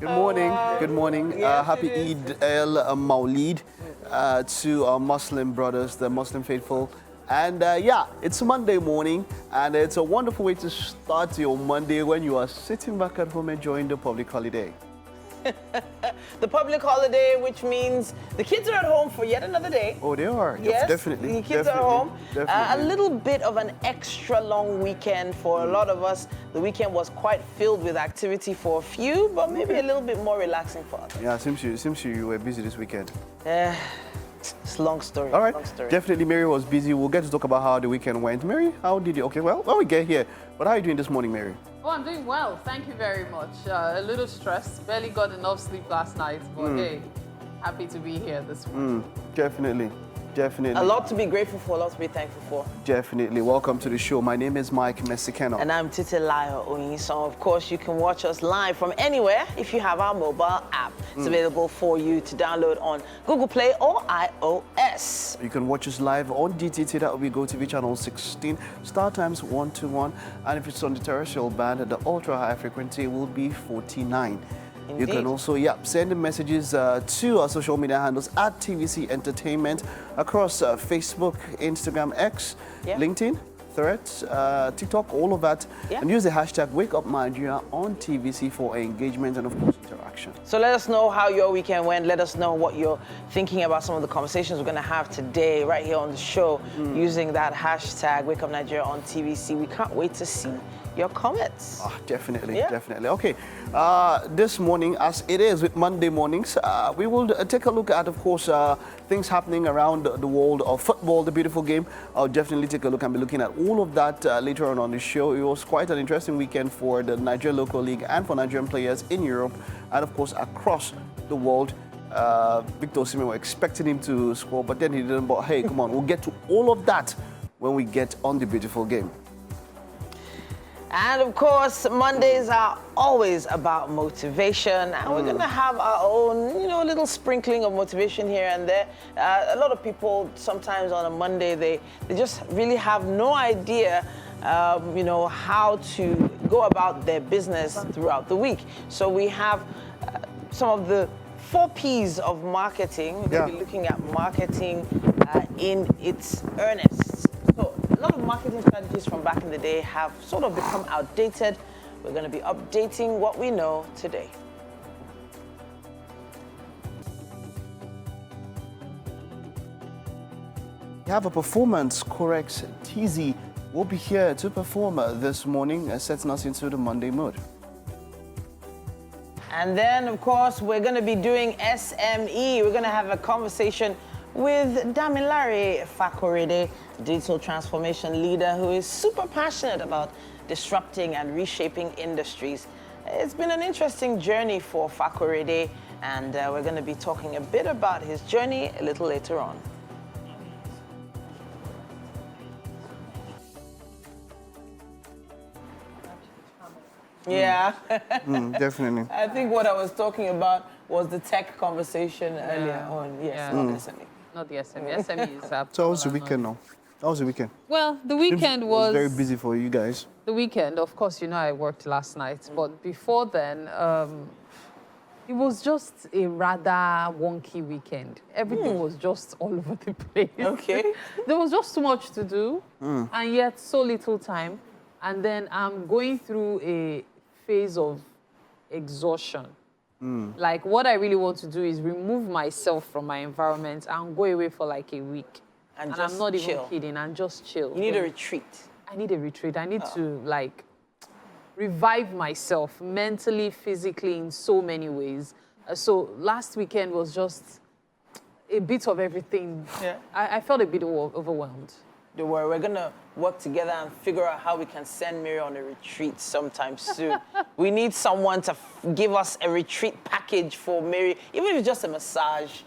Good morning. Good morning. Yes, Happy Eid al-Mawlid to our Muslim brothers, the Muslim faithful. And yeah, it's Monday morning, and it's a wonderful way to start your Monday when you are sitting back at home enjoying the public holiday. The public holiday, which means the kids are at home for yet another day. Oh, they are. Yes, definitely. the kids are home. Definitely. A little bit of an extra long weekend for a lot of us. The weekend was quite filled with activity for a few, but maybe a little bit more relaxing for others. Yeah, seems you were busy this weekend. It's a long story. All right. Long story. Definitely, Mary was busy. We'll get to talk about how the weekend went. Mary, how did you? Okay, well, when we get here, but how are you doing this morning, Mary? Oh, I'm doing well. Thank you very much. A little stressed. Barely got enough sleep last night, but hey, happy to be here this morning. Definitely. A lot to be grateful for, a lot to be thankful for. Definitely. Welcome to the show. My name is Mike Mesicano. And I'm Titilayo Oyinson. Of course, you can watch us live from anywhere if you have our mobile app. It's available for you to download on Google Play or iOS. You can watch us live on DTT, that will be GOTV channel 16, StarTimes 121. And if it's on the terrestrial band, the ultra high frequency will be 49. Indeed. You can also, send the messages to our social media handles at TVC Entertainment across Facebook, Instagram, X, LinkedIn, Threads, TikTok, all of that. And use the hashtag WakeUpNigeria on TVC for engagement and, of course, interaction. So let us know how your weekend went. Let us know what you're thinking about some of the conversations we're going to have today right here on the show using that hashtag WakeUpNigeria on TVC. We can't wait to see your comments. Definitely. Okay, this morning, as it is with Monday mornings, we will take a look at, of course, things happening around the world of football, the beautiful game. I'll definitely take a look and be looking at all of that later on the show. It was quite an interesting weekend for the Nigeria Local League and for Nigerian players in Europe and, of course, across the world. Victor Osimhen, were expecting him to score, but then he didn't. But hey, come on, we'll get to all of that when we get on the beautiful game. And of course, Mondays are always about motivation, and we're going to have our own, little sprinkling of motivation here and there. A lot of people sometimes on a Monday, they just really have no idea, how to go about their business throughout the week. So we have some of the 4 P's of marketing. We're going to be looking at marketing in its earnest. So a lot of marketing strategies from back in the day have sort of become outdated. We're going to be updating what we know today. We have a performance correct. TZ will be here to perform this morning, setting us into the Monday mood. And then, of course, we're going to be doing SME. We're going to have a conversation with Damilare Fakorede, digital transformation leader who is super passionate about disrupting and reshaping industries. It's been an interesting journey for Fakorede, and we're going to be talking a bit about his journey a little later on. Yeah. Definitely. I think what I was talking about was the tech conversation earlier on. Yes, not SME. Not the SME. SME is up. So how was the weekend now? How was the weekend? Well, the weekend It was was very busy for you guys. The weekend, of course, I worked last night, but before then, it was just a rather wonky weekend. Everything was just all over the place. Okay. There was just too much to do, and yet so little time. And then I'm going through a phase of exhaustion. Like, what I really want to do is remove myself from my environment and go away for like a week. And I'm not even kidding, and just chill. You need a retreat. I need a retreat. I need to, revive myself mentally, physically, in so many ways. So last weekend was just a bit of everything. Yeah. I felt a bit overwhelmed. Don't worry, we're going to work together and figure out how we can send Mary on a retreat sometime soon. We need someone to give us a retreat package for Mary, even if it's just a massage,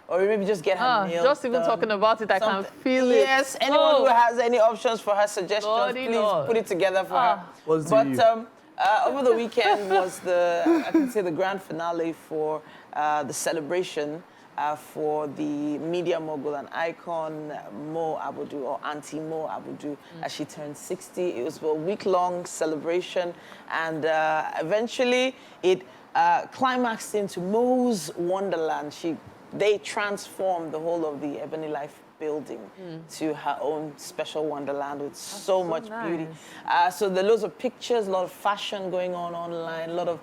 or maybe just get her nails just even talking about it, I can feel it. Yes, anyone who has any options for her suggestions, please put it together for her. Over the weekend was the grand finale for the celebration for the media mogul and icon Mo Abudu, or Auntie Mo Abudu, as she turned 60. It was a week-long celebration, and eventually it climaxed into Mo's Wonderland. They transformed the whole of the Ebony Life building to her own special wonderland with so much beauty. So there are loads of pictures, a lot of fashion going on online, a lot of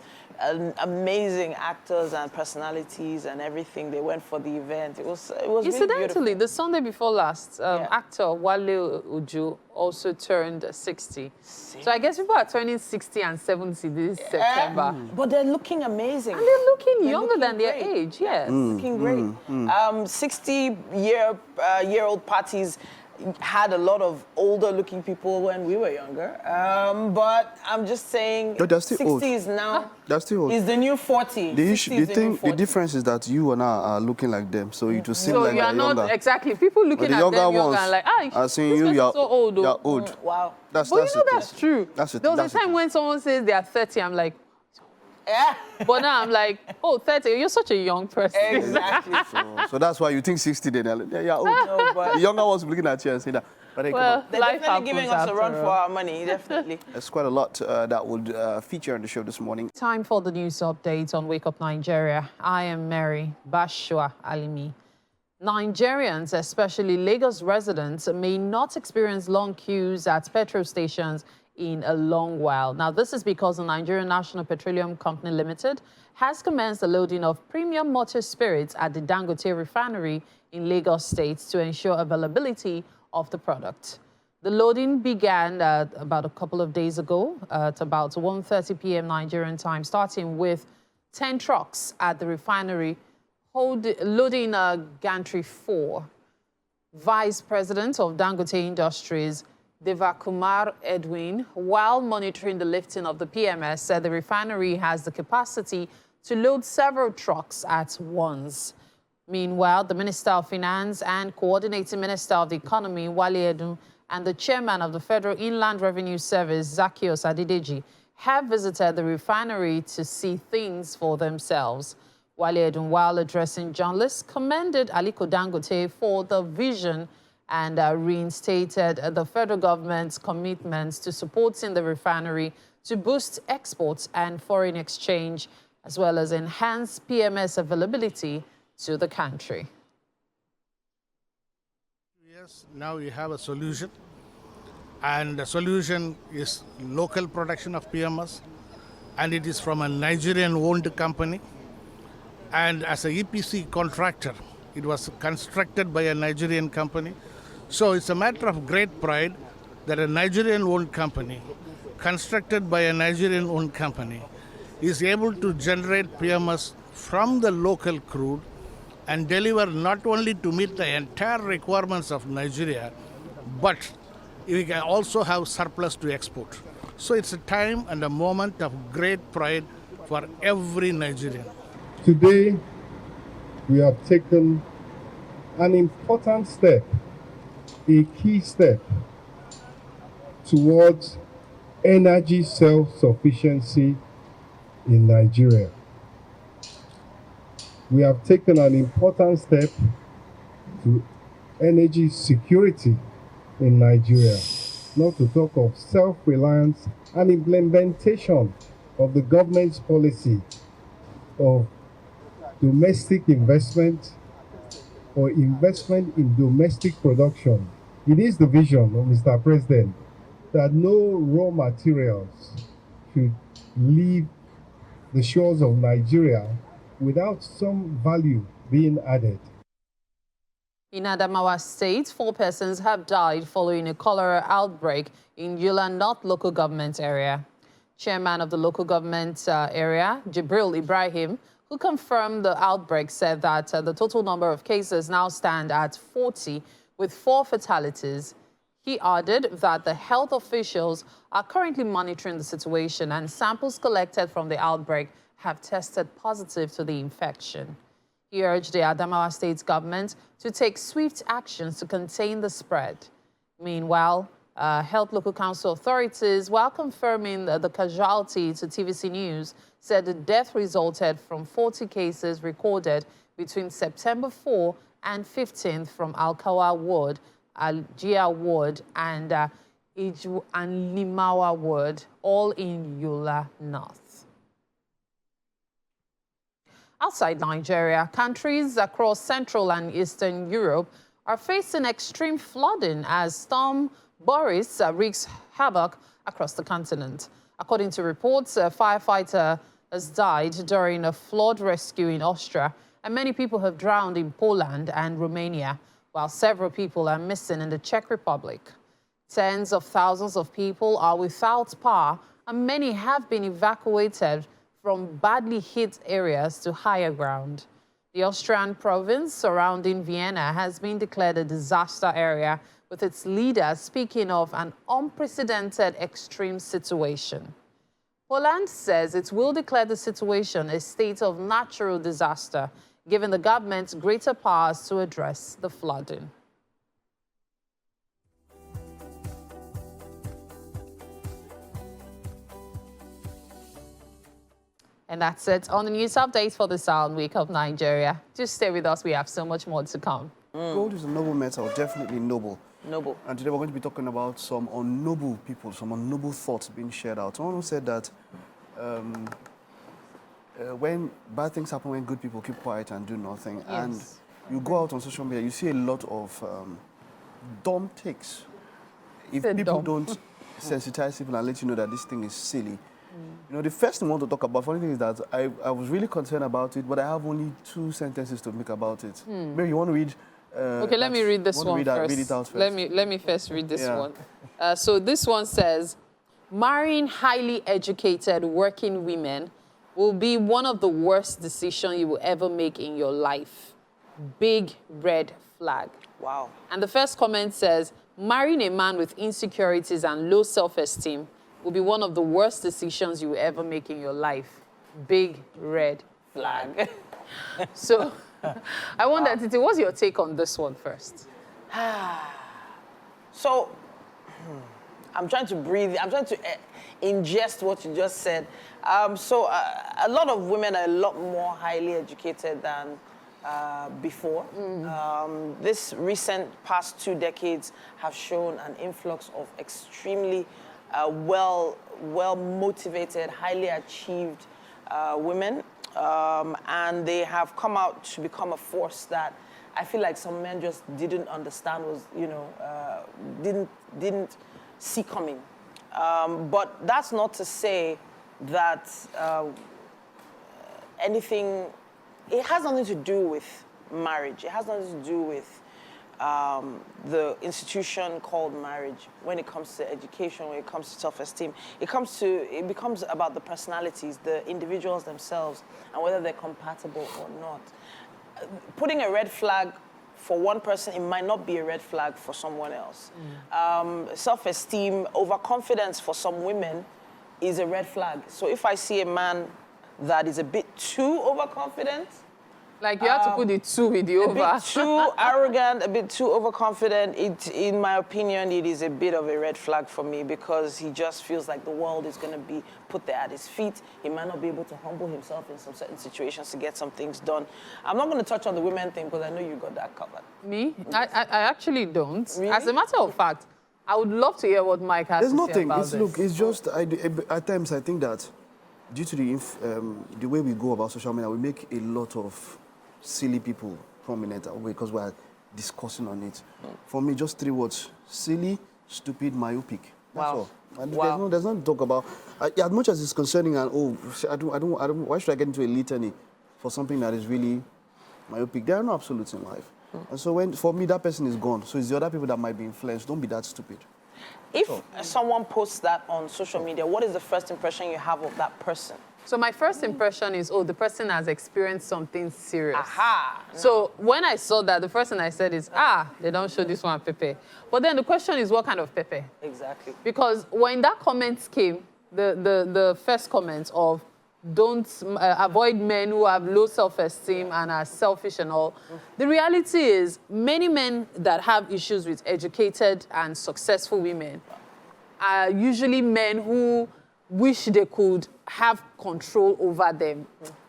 amazing actors and personalities and everything. They went for the event. It was really Incidentally, beautiful. the Sunday before last, actor Wale Uju also turned 60. So I guess people are turning 60 and 70 this September. But they're looking amazing. And they're looking younger than their age, yes. Looking great. 60-year-old parties had a lot of older-looking people when we were younger. But I'm just saying, No, they're still 60 old. is now That's still old. is the new 40. The difference is that you and I are looking like them, so you just seem So like you are they're not younger. exactly people looking But the at younger them younger ones and like, are seeing this you, person's you're so old. You're old. Wow. That's But you know the that's thing. true. That's it. There was That's a time it. when someone says they are 30, I'm like, Yeah. but now I'm like, oh, 30, you're such a young person. Exactly. So that's why you think 60 then. Yeah, old. No, but The younger ones looking at you and saying that. But hey, come Well, on. they're life definitely giving happens us a run after for all. our money, definitely. There's quite a lot that would feature on the show this morning. Time for the news update on Wake Up Nigeria. I am Mary Bashua Alimi. Nigerians, especially Lagos residents, may not experience long queues at petrol stations in a long while. Now, this is because the Nigerian National Petroleum Company Limited has commenced the loading of premium motor spirits at the Dangote refinery in Lagos State to ensure availability of the product. The loading began about a couple of days ago at about 1:30 p.m. Nigerian time, starting with 10 trucks at the refinery loading gantry 4. Vice President of Dangote Industries, Devakumar Edwin, while monitoring the lifting of the PMS, said the refinery has the capacity to load several trucks at once. Meanwhile, the Minister of Finance and Coordinating Minister of the Economy, Wale Edun, and the Chairman of the Federal Inland Revenue Service, Zaccheaus Adedeji, have visited the refinery to see things for themselves. Wale Edun, while addressing journalists, commended Aliko Dangote for the vision and reinstated the federal government's commitments to supporting the refinery to boost exports and foreign exchange, as well as enhance PMS availability to the country. Yes, now we have a solution, and the solution is local production of PMS, and it is from a Nigerian-owned company. And as a EPC contractor, it was constructed by a Nigerian company. So it's a matter of great pride that a Nigerian-owned company, constructed by a Nigerian-owned company, is able to generate PMS from the local crude and deliver not only to meet the entire requirements of Nigeria, but we can also have surplus to export. So it's a time and a moment of great pride for every Nigerian. Today, we have taken an important step, a key step towards energy self-sufficiency in Nigeria. We have taken an important step to energy security in Nigeria, not to talk of self-reliance and implementation of the government's policy of domestic investment or investment in domestic production. It is the vision of Mr. President that no raw materials should leave the shores of Nigeria without some value being added. In Adamawa State, 4 persons have died following a cholera outbreak in Yola North local government area. Chairman of the local government area, Jibril Ibrahim, who confirmed the outbreak, said that the total number of cases now stand at 40, with 4 fatalities. He added that the health officials are currently monitoring the situation and samples collected from the outbreak have tested positive to the infection. He urged the Adamawa State government to take swift actions to contain the spread. Meanwhile, Health Local Council authorities, while confirming the casualty to TVC News, said the death resulted from 40 cases recorded between September 4 and 15th from Alkawa Ward, Aljia Ward, and Iju and Limawa Ward, all in Yola North. Outside Nigeria, countries across Central and Eastern Europe are facing extreme flooding as Storm Boris wreaks havoc across the continent. According to reports, a firefighter has died during a flood rescue in Austria, and many people have drowned in Poland and Romania, while several people are missing in the Czech Republic. Tens of thousands of people are without power, and many have been evacuated from badly hit areas to higher ground. The Austrian province surrounding Vienna has been declared a disaster area, with its leaders speaking of an unprecedented extreme situation. Poland says it will declare the situation a state of natural disaster, giving the government greater powers to address the flooding. And that's it on the news update for this hour on Wake Up Nigeria. Just stay with us. We have so much more to come. Gold is a noble metal, definitely noble. Noble. And today we're going to be talking about some unnoble people, some unnoble thoughts being shared out. Someone who said that when bad things happen, when good people keep quiet and do nothing, Yes. and you go out on social media, you see a lot of dumb takes. If Said people dumb. don't sensitize people and let you know that this thing is silly. You know, the first thing I want to talk about, funny thing is that I was really concerned about it, but I have only 2 sentences to make about it. Maybe you want to read... Okay, let me read this one first. Read it out first. Let me first read this Yeah. one. So this one says, marrying highly educated working women will be one of the worst decisions you will ever make in your life. Big red flag. Wow. And the first comment says, marrying a man with insecurities and low self-esteem will be one of the worst decisions you will ever make in your life. Big red flag. So, I wonder, Titi, what's your take on this one first? So, I'm trying to breathe. I'm trying to ingest what you just said. A lot of women are a lot more highly educated than before. This recent past 2 decades have shown an influx of extremely well-motivated, highly achieved women. And they have come out to become a force that I feel like some men just didn't understand, didn't see coming. But that's not to say that anything, it has nothing to do with marriage. It has nothing to do with the institution called marriage. When it comes to education, when it comes to self-esteem, it becomes about the personalities, the individuals themselves, and whether they're compatible or not. Putting a red flag for one person, it might not be a red flag for someone else. Self-esteem, overconfidence for some women is a red flag. So if I see a man that is a bit too overconfident, Like you have to put the 2 with the over. a bit too arrogant, a bit too overconfident, in my opinion, it is a bit of a red flag for me, because he just feels like the world is going to be put there at his feet. He might not be able to humble himself in some certain situations to get some things done. I'm not going to touch on the women thing because I know you got that covered. Me? I actually don't. Really? As a matter of fact, I would love to hear what Mike has There's to say nothing. about It's, this. look, it's just, at times I think that due to the way we go about social media, we make a lot of silly people prominent because we're discussing on it. For me, just 3 words: silly, stupid, myopic. That's Wow. all. And Wow. there's no talk about, as much as it's concerning, and why should I get into a litany for something that is really myopic? There are no absolutes in life. And so for me, that person is gone. So it's the other people that might be influenced. Don't be that stupid. If someone posts that on social media, what is the first impression you have of that person? So my first impression is, oh, the person has experienced something serious. Aha! So when I saw that, the first thing I said is, they don't show this one Pepe. But then the question is, what kind of Pepe? Exactly. Because when that comment came, the first comment of don't avoid men who have low self-esteem and are selfish and all, the reality is many men that have issues with educated and successful women are usually men who wish they could have control over them.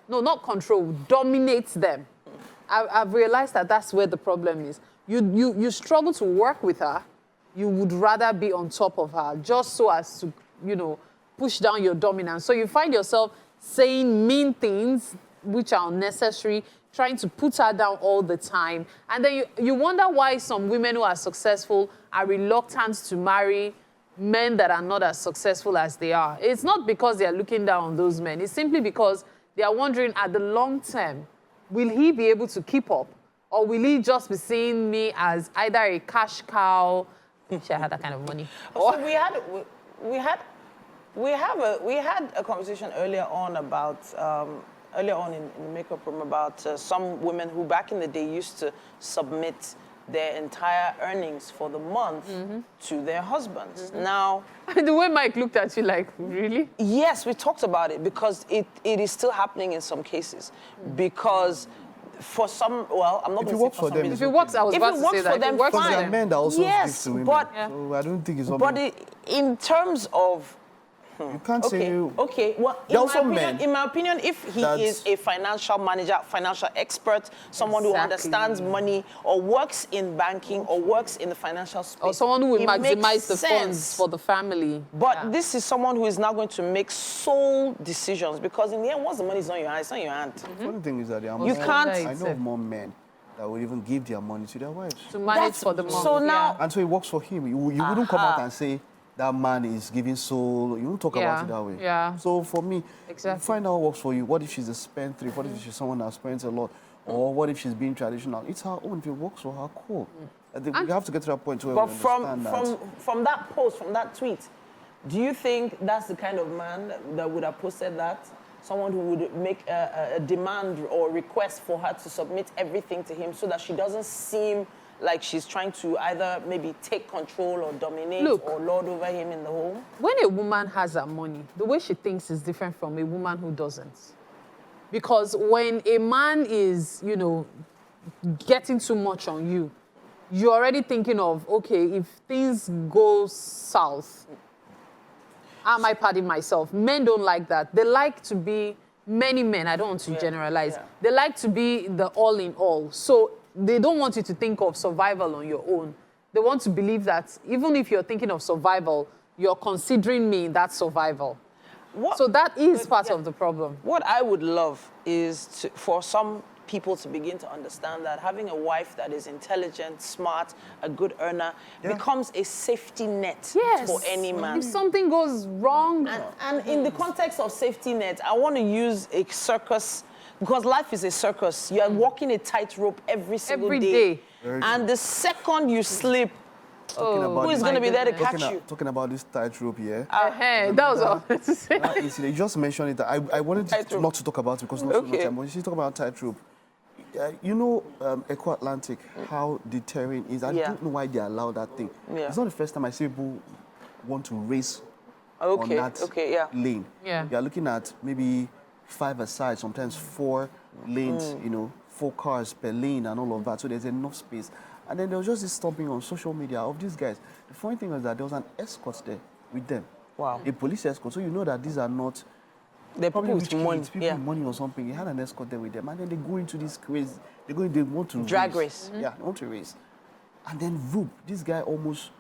No, not control, dominate them. I've realized that that's where the problem is. You struggle to work with her. You would rather be on top of her just so as to, push down your dominance. So you find yourself saying mean things, which are unnecessary, trying to put her down all the time. And then you wonder why some women who are successful are reluctant to marry men that are not as successful as they are. It's not because they are looking down on those men. It's simply because they are wondering, at the long term, will he be able to keep up? Or will he just be seeing me as either a cash cow? She had that kind of money. So we had a conversation earlier on about in the makeup room about some women who back in the day used to submit their entire earnings for the month to their husbands. Now, The way Mike looked at you like, really? yes, we talked about it because it is still happening in some cases. Because for some, well, I'm not If going it to works say for for some them, reason. If it works, I was If about it to works say for that. them, If it works fine. for There are them. men that also Yes, speak to women. but- So I don't think it's something. But in terms of you can't say you. Okay. Well, There are also men in my opinion, if he that's- is a financial manager, financial expert, someone who Exactly. understands money or works in banking or works in the financial space, Or someone who will it makes maximize the funds sense. for the family. But Yeah. this is someone who is now going to make sole decisions because in the end, once the money is not in your hand, it's not in your hand. The funny thing is that there are You more- can't- I know of more men that would even give their money to their wives. To manage That's- for the month. so now- yeah. And so it works for him. You wouldn't come out and say that man is giving soul. You won't talk about it that way. Yeah. So for me, Exactly. find out what works for you. What if she's a spendthrift? What if she's someone that spends a lot? Or what if she's being traditional? It's her own. If it works for her, cool. I think we have to get to that point where But we from understand that. from that post, from that tweet, do you think that's the kind of man that would have posted that? Someone who would make a demand or request for her to submit everything to him so that she doesn't seem like she's trying to either maybe take control or dominate Look. or lord over him in the home? When a woman has her money, the way she thinks is different from a woman who doesn't. Because when a man is, getting too much on you, you're already thinking of, okay, if things go south, am I padding myself? Men don't like that. They like to be, many men, I don't want to generalize, yeah. they like to be the all in all. So they don't want you to think of survival on your own. They want to believe that even if you're thinking of survival, you're considering me in that survival. So that is part of the problem. What I would love is for some people to begin to understand that having a wife that is intelligent, smart, a good earner becomes a safety net Yes. for any man. If something goes wrong, And in the context of safety net, I want to use a circus because life is a circus. You are walking a tightrope every single Every day. day. And the second you slip, Talking about who is this- going to be there to catch talking, you? talking about this tightrope here. that was all I wanted to say. That incident, you just mentioned it. I wanted Tightrope. not to talk about it because not so much Okay. time. But you talk about tightrope. Eco Atlantic, how the terrain is. I Yeah. don't know why they allow that thing. Yeah. It's not the first time I see people want to race on Okay, that okay, yeah. lane. Yeah. You're looking at maybe 5 aside, sometimes 4 lanes, 4 cars per lane and all of that. So there's enough space. And then there was just this stomping on social media of these guys. The funny thing was that there was an escort there with them. Wow. A police escort. So you know that these are not They're probably people rich with money. kids, people Yeah. with money or something. He had an escort there with them. And then they go into this crazy, they want to Drag race. Yeah, they want to race. And then whoop, this guy almost,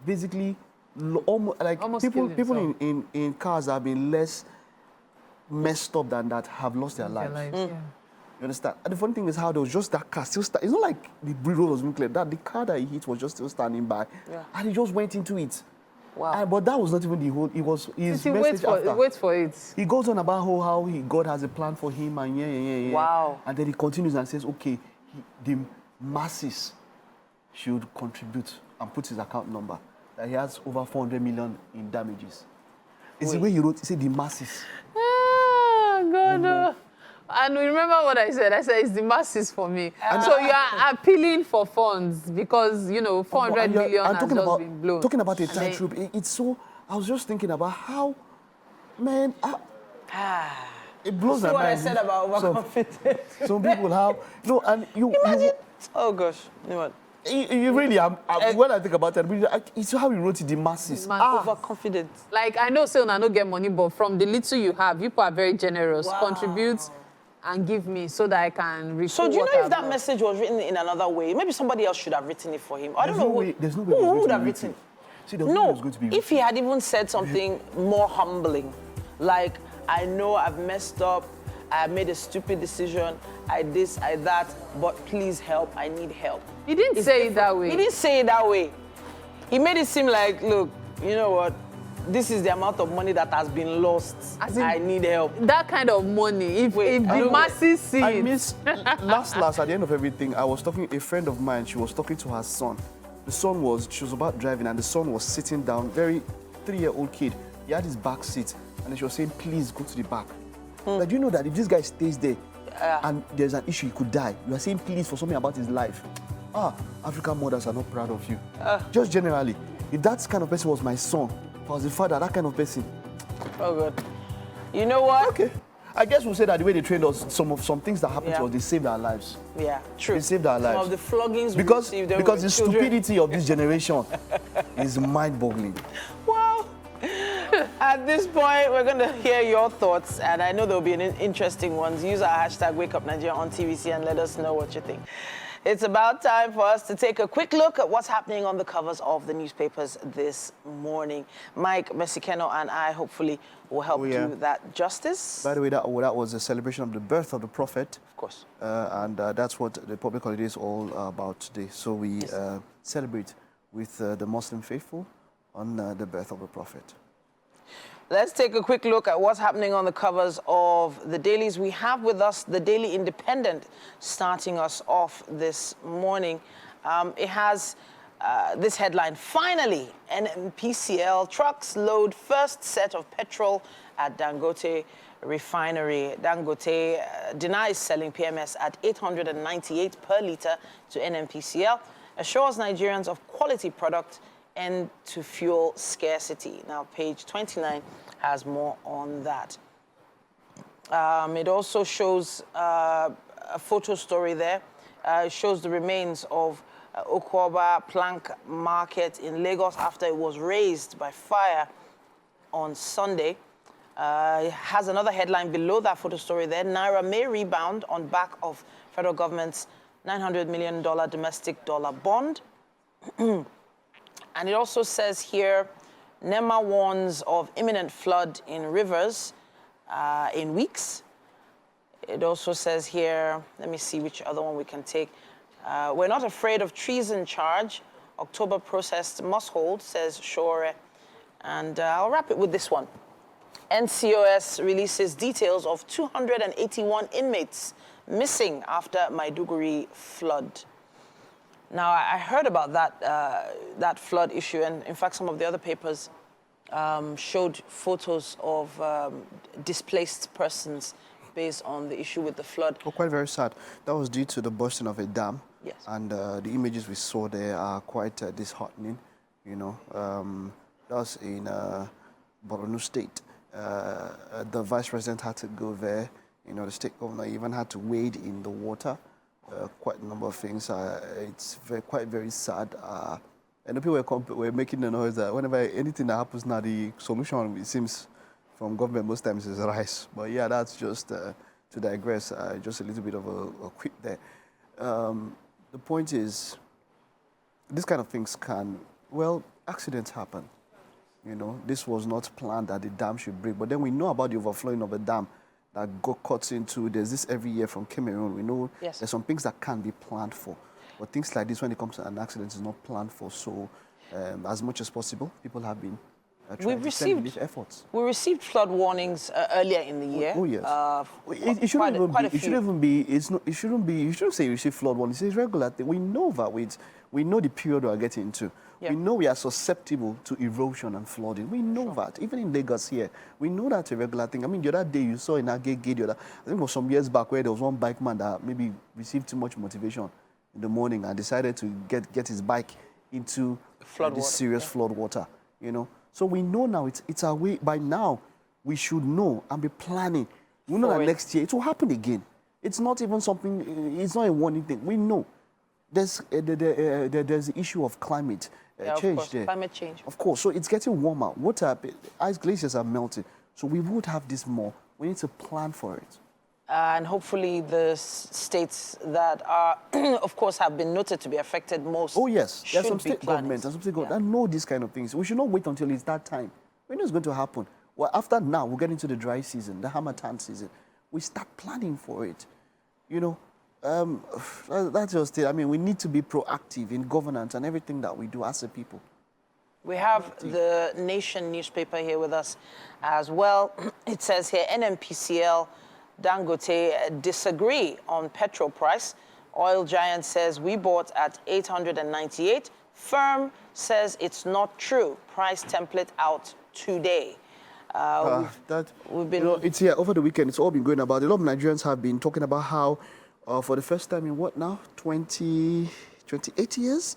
basically, almost killed people himself. in cars have been less messed up than that have lost their lives. Yeah. You understand? And the funny thing is how there was just that car still it's not like the road was being cleared. That the car that he hit was just still standing by. Yeah. And he just went into it. Wow. But that was not even the whole, it was his See, message after. wait for it. He goes on about how God has a plan for him and yeah. Wow. And then he continues and says, okay, the masses should contribute and put his account number. That he has over 400 million in damages. It's the way he wrote, he said the masses. Ah, God. And remember what I said? I said it's the masses for me. So you are appealing for funds because, 400 million has just been blown. Talking about a And then- tightrope, it's so, I was just thinking about how, man, it blows See my what I mind. said about overconfident? Some people have, no, and you, Imagine. Oh gosh. You know what? you really, when I think about it, it's how he wrote it, the masses. Overconfident. Like, I know Selna no get money, but from the little you have, people are very generous. Wow. Contribute and give me so that I can recoup So do you what know if I've that lost. message was written in another way? Maybe somebody else should have written it for him. I don't There's know. no way- there's no way it was who going would to have be written? written. See, there's no way it was No, going to be if he written. had even said something more humbling, like, I know I've messed up, I made a stupid decision, I this, I that, but please help, I need help. He didn't say it that way. He didn't say it that way. He made it seem like, look, you know what? This is the amount of money that has been lost. I need help. That kind of money, if the masses see I it. miss, last, at the end of everything, I was talking, a friend of mine, she was talking to her son. The son she was about driving, and the son was sitting down, very 3-year-old kid. He had his back seat, and she was saying, please go to the back. Like, you know that if this guy stays there, and there's an issue, he could die. You are saying please for something about his life. African mothers are not proud of you. Just generally, if that kind of person was my son, if I was the father, that kind of person. Oh, good. You know what? Okay. I guess we'll say that the way they trained us, some things that happened to us, they saved our lives. Yeah, true. They saved our lives. Some of the floggings because we received the stupidity of this generation is mind-boggling. Well, at this point, we're going to hear your thoughts, and I know there'll be interesting ones. Use our hashtag WakeUpNigeria on TVC and let us know what you think. It's about time for us to take a quick look at what's happening on the covers of the newspapers this morning. Mike Mesikeno and I hopefully will help do that justice. By the way, that was a celebration of the birth of the Prophet. Of course. And that's what the public holiday is all about today. So we celebrate with the Muslim faithful on the birth of the Prophet. Let's take a quick look at what's happening on the covers of the dailies. We have with us the Daily Independent starting us off this morning. It has this headline, finally, NNPCL trucks load first set of petrol at Dangote refinery. Dangote denies selling PMS at 898 per litre to NNPCL, assures Nigerians of quality product and to fuel scarcity. Now, page 29 has more on that. It also shows a photo story there. It shows the remains of Okwoba Plank Market in Lagos after it was razed by fire on Sunday. It has another headline below that photo story there. Naira may rebound on back of federal government's $900 million domestic dollar bond. And it also says here, NEMA warns of imminent flood in rivers in weeks. It also says here, let me see which other one we can take. We're not afraid of treason charge. October protest must hold, says Shore. And I'll wrap it with this one. NCOS releases details of 281 inmates missing after Maiduguri flood. Now, I heard about that flood issue, and in fact, some of the other papers showed photos of displaced persons based on the issue with the flood. Oh, quite very sad. That was due to the bursting of a dam. Yes. And the images we saw there are quite disheartening. You know, that was in Borno State. The vice president had to go there. You know, the state governor even had to wade in the water. Quite a number of things. It's quite very sad. And the people were making the noise that whenever anything that happens now, the solution, it seems, from government most times is rice. But yeah, that's just to digress, just a little bit of a quip there. The point is, this kind of things accidents happen. You know, this was not planned that the dam should break. But then we know about the overflowing of a dam that got cut into. There's this every year from Cameroon. We know there's some things that can be planned for. But things like this, when it comes to an accident, is not planned for. So as much as possible, people have been trying to send relief efforts. We received flood warnings earlier in the year. Oh, yes. It shouldn't you shouldn't say you receive flood warnings. It's a regular thing. We know that we know the period we are getting into. Yeah. We know we are susceptible to erosion and flooding. We know that. Even in Lagos here, we know that's a regular thing. I mean, the other day you saw in Agege, I think it was some years back, where there was one bike man that maybe received too much motivation in the morning and decided to get his bike into this serious flood water, you know. So we know now it's our way. By now, we should know and be planning. We know that next year it will happen again. It's not even something, it's not a warning thing. We know. There's the issue of climate change there. Climate change. Of course. So it's getting warmer. Ice glaciers are melting. So we would have this more. We need to plan for it. And hopefully the states that are, of course, have been noted to be affected most. Oh, yes. There are some state governments and some state governments that know these kind of things. We should not wait until it's that time. We know it's going to happen. Well, after now, we'll get into the dry season, the Harmattan season. we start planning for it. You know, that's just it. I mean, we need to be proactive in governance and everything that we do as a people. We have the Nation newspaper here with us as well. It says here, NNPCL, Dangote disagree on petrol price. Oil giant says we bought at 898. Firm says it's not true. Price template out today. We've been... You know, it's here over the weekend. It's all been going about. A lot of Nigerians have been talking about how, for the first time in what now, 28 years?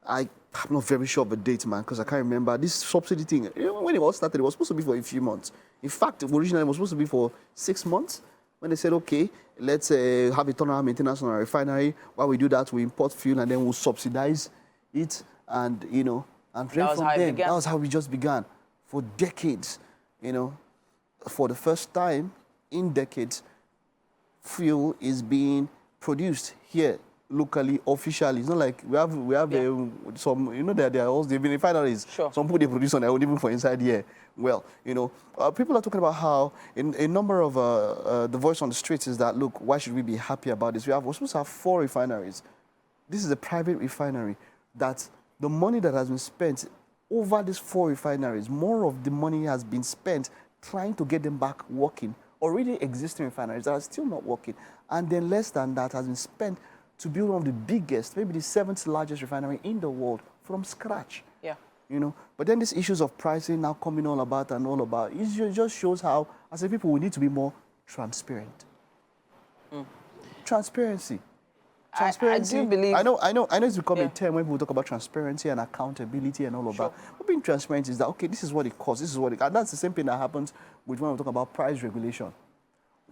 I'm not very sure of the date, man, because I can't remember. This subsidy thing, when it all started, it was supposed to be for a few months. In fact, originally it was supposed to be for 6 months. When they said, okay, let's have a turnaround maintenance on our refinery. While we do that, we import fuel and then we'll subsidize it. And, you know, and that was how it began. That was how we just began. For decades, you know, for the first time in decades, fuel is being produced here locally, officially. It's not like we have some, you know, there are also even refineries. Sure. Some people they produce on their own, even for inside here. Well, you know, people are talking about how in a number of the voice on the streets is that, look, why should we be happy about this? We're supposed to have 4 refineries. This is a private refinery. That the money that has been spent over these 4 refineries, more of the money has been spent trying to get them back working. Already existing refineries that are still not working. And then less than that has been spent to build one of the biggest, maybe the 7th largest refinery in the world from scratch. Yeah. You know, but then these issues of pricing now coming all about, it just shows how, as a people, we need to be more transparent. Transparency. Transparency. I do believe... I know it's become a term when people talk about transparency and accountability and all of that. But being transparent is that, okay, this is what it costs, this is what it... And that's the same thing that happens with when we talk about price regulation.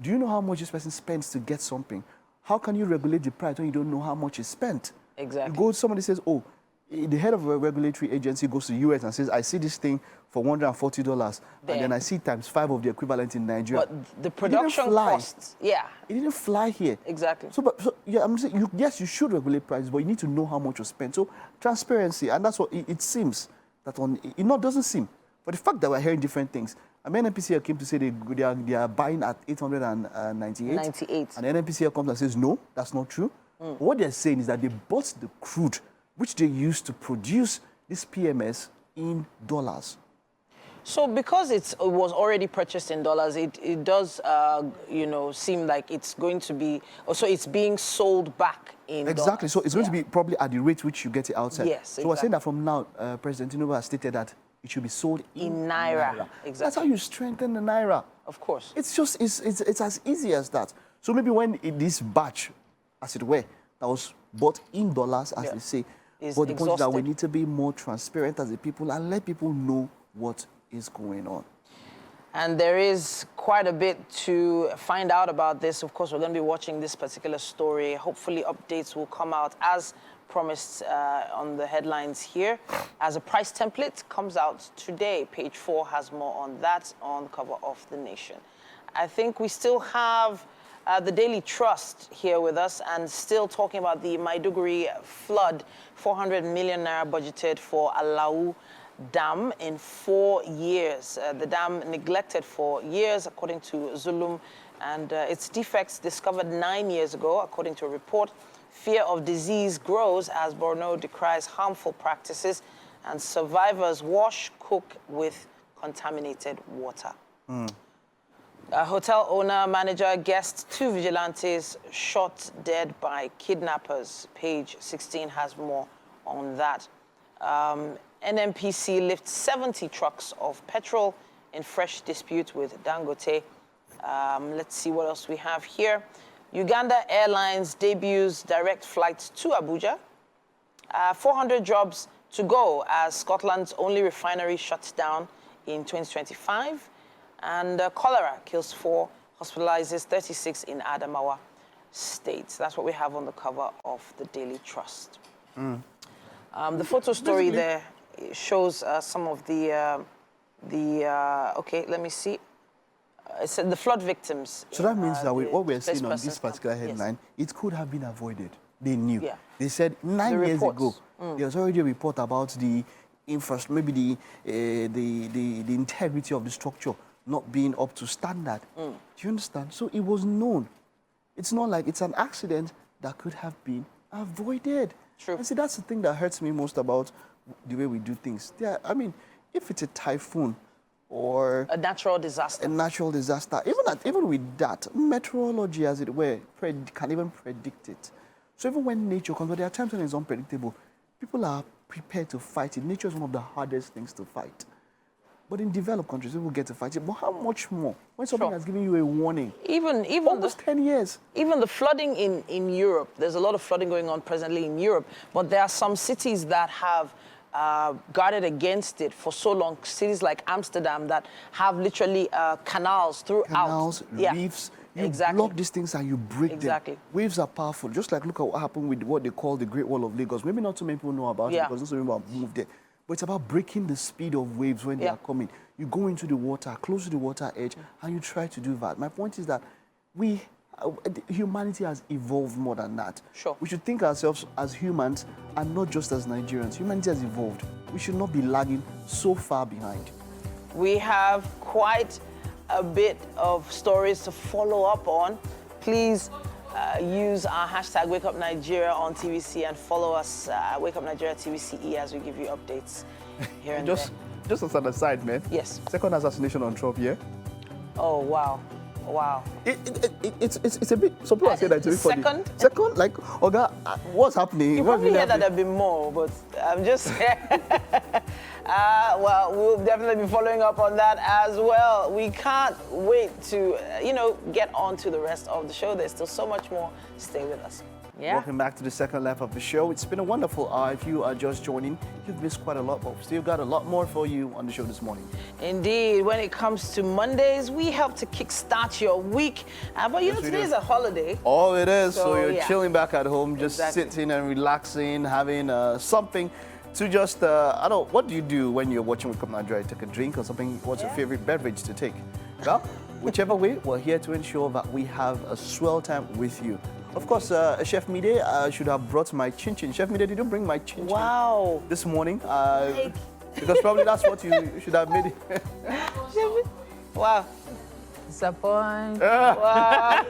Do you know how much this person spends to get something? How can you regulate the price when you don't know how much is spent? Exactly. Somebody says, oh, the head of a regulatory agency goes to the US and says, I see this thing for $140, and then I see times 5 of the equivalent in Nigeria. But the production costs, it didn't fly here. Exactly. So yeah, I'm saying, yes, you should regulate prices, but you need to know how much you spent. So transparency, and that's what it seems that doesn't seem. But the fact that we're hearing different things. I mean, NNPCL came to say they are buying at 898. 98. And NNPCL comes and says, no, that's not true. What they're saying is that they bought the crude, which they used to produce this PMS in dollars. So because it was already purchased in dollars, it does, you know, seem like it's going to be, so it's being sold back in Exactly. dollars. So it's going to be probably at the rate which you get it outside. Yes, So we're saying that from now, President Tinubu has stated that it should be sold in Naira. Exactly. That's how you strengthen the Naira. Of course. It's as easy as that. So maybe when this batch, as it were, that was bought in dollars, as they say, but the point is that we need to be more transparent as a people and let people know what is going on. And there is quite a bit to find out about this. Of course, we're going to be watching this particular story. Hopefully, updates will come out as promised on the headlines here. As a price template comes out today. Page 4 has more on that on the cover of The Nation. I think we still have the Daily Trust here with us and still talking about the Maiduguri flood. 400 million naira budgeted for Alau Dam in 4 years. The dam neglected for years, according to Zulum, and its defects discovered 9 years ago, according to a report. Fear of disease grows as Borno decries harmful practices and survivors wash, cook with contaminated water. A hotel owner, manager, guest, 2 vigilantes shot dead by kidnappers. Page 16 has more on that. NNPC lifts 70 trucks of petrol in fresh dispute with Dangote. Let's see what else we have here. Uganda Airlines debuts direct flights to Abuja. 400 jobs to go as Scotland's only refinery shuts down in 2025. And cholera kills 4, hospitalizes 36 in Adamawa State. That's what we have on the cover of the Daily Trust. The photo story there shows some of the okay, let me see. It said the flood victims. So that means that what we're seeing on this particular headline, it could have been avoided. They knew. Yeah. They said 9 years ago, there was already a report about the infrastructure, maybe the integrity of the structure. not being up to standard. Do you understand? So it was known. It's not like it's an accident that could have been avoided. True. And see, that's the thing that hurts me most about the way we do things. Yeah, I mean, if it's a typhoon or a natural disaster. Even with that, meteorology, as it were, can even predict it. So even when nature comes, but there are times when it's unpredictable, people are prepared to fight it. Nature is one of the hardest things to fight. But in developed countries, people get to fight it. But how much more when something has given you a warning? Even almost 10 years. Even the flooding in Europe, there's a lot of flooding going on presently in Europe, but there are some cities that have guarded against it for so long. Cities like Amsterdam that have literally canals throughout. Canals, reefs. You block these things and you break them. Waves are powerful. Just like look at what happened with what they call the Great Wall of Lagos. Maybe not too many people know about it because not so many people have moved there. But it's about breaking the speed of waves when they are coming. You go into the water, close to the water edge, and you try to do that. My point is that humanity has evolved more than that. Sure. We should think ourselves as humans and not just as Nigerians. Humanity has evolved. We should not be lagging so far behind. We have quite a bit of stories to follow up on. Please use our hashtag WakeUpNigeria on TVC and follow us Wake Up Nigeria TVCE as we give you updates here and there. Just as an aside, man. Yes. Second assassination on Trump, yeah? Oh, wow. Wow. It's a bit, some people are saying that it's a bit funny. Second? Like, Oga, what's happening? You probably hear that there have been more, but I'm just... well, we'll definitely be following up on that as well. We can't wait to, get on to the rest of the show. There's still so much more. Stay with us. Yeah. Welcome back to the second lap of the show. It's been a wonderful hour. If you are just joining, you've missed quite a lot, but we've still got a lot more for you on the show this morning. Indeed. When it comes to Mondays, we help to kickstart your week. But today is a holiday. Oh, it is. So you're chilling back at home, just sitting and relaxing, having something to just, what do you do when you're watching Wake Up Nigeria? Take a drink or something? What's your favorite beverage to take? Well, whichever way, we're here to ensure that we have a swell time with you. Of course, Chef Midday, I should have brought my chin-chin. Chef Midday, did you bring my chin-chin this morning? Because probably that's what you should have made it. Wow. Disappoint. Wow.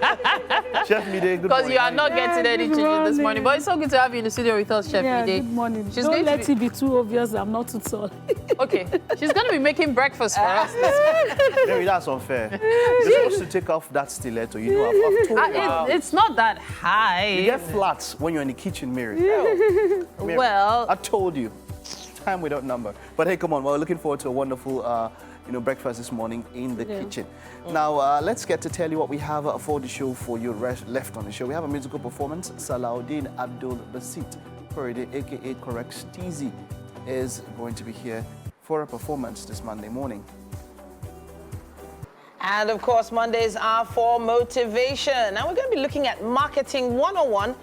Chef Midday, good morning. Because you are not getting any chin-chin this morning. But it's so good to have you in the studio with us, Chef Midday. Good morning. Don't let it be too obvious I'm not too tall. Okay. She's going to be making breakfast for us. Maybe that's unfair. You're supposed to take off that stiletto. You know, I've told you. It's not that high. You get flats when you're in the kitchen, Mary. Mary, well, I told you. Time without number. But hey, come on. We're looking forward to a wonderful breakfast this morning in the kitchen. Now, let's get to tell you what we have for the show for you left on the show. We have a musical performance. Salahuddin Abdul Basit Korede, a.k.a. Correct Steezy, is going to be here for a performance this Monday morning. And of course, Mondays are for motivation. Now we're going to be looking at Marketing 101.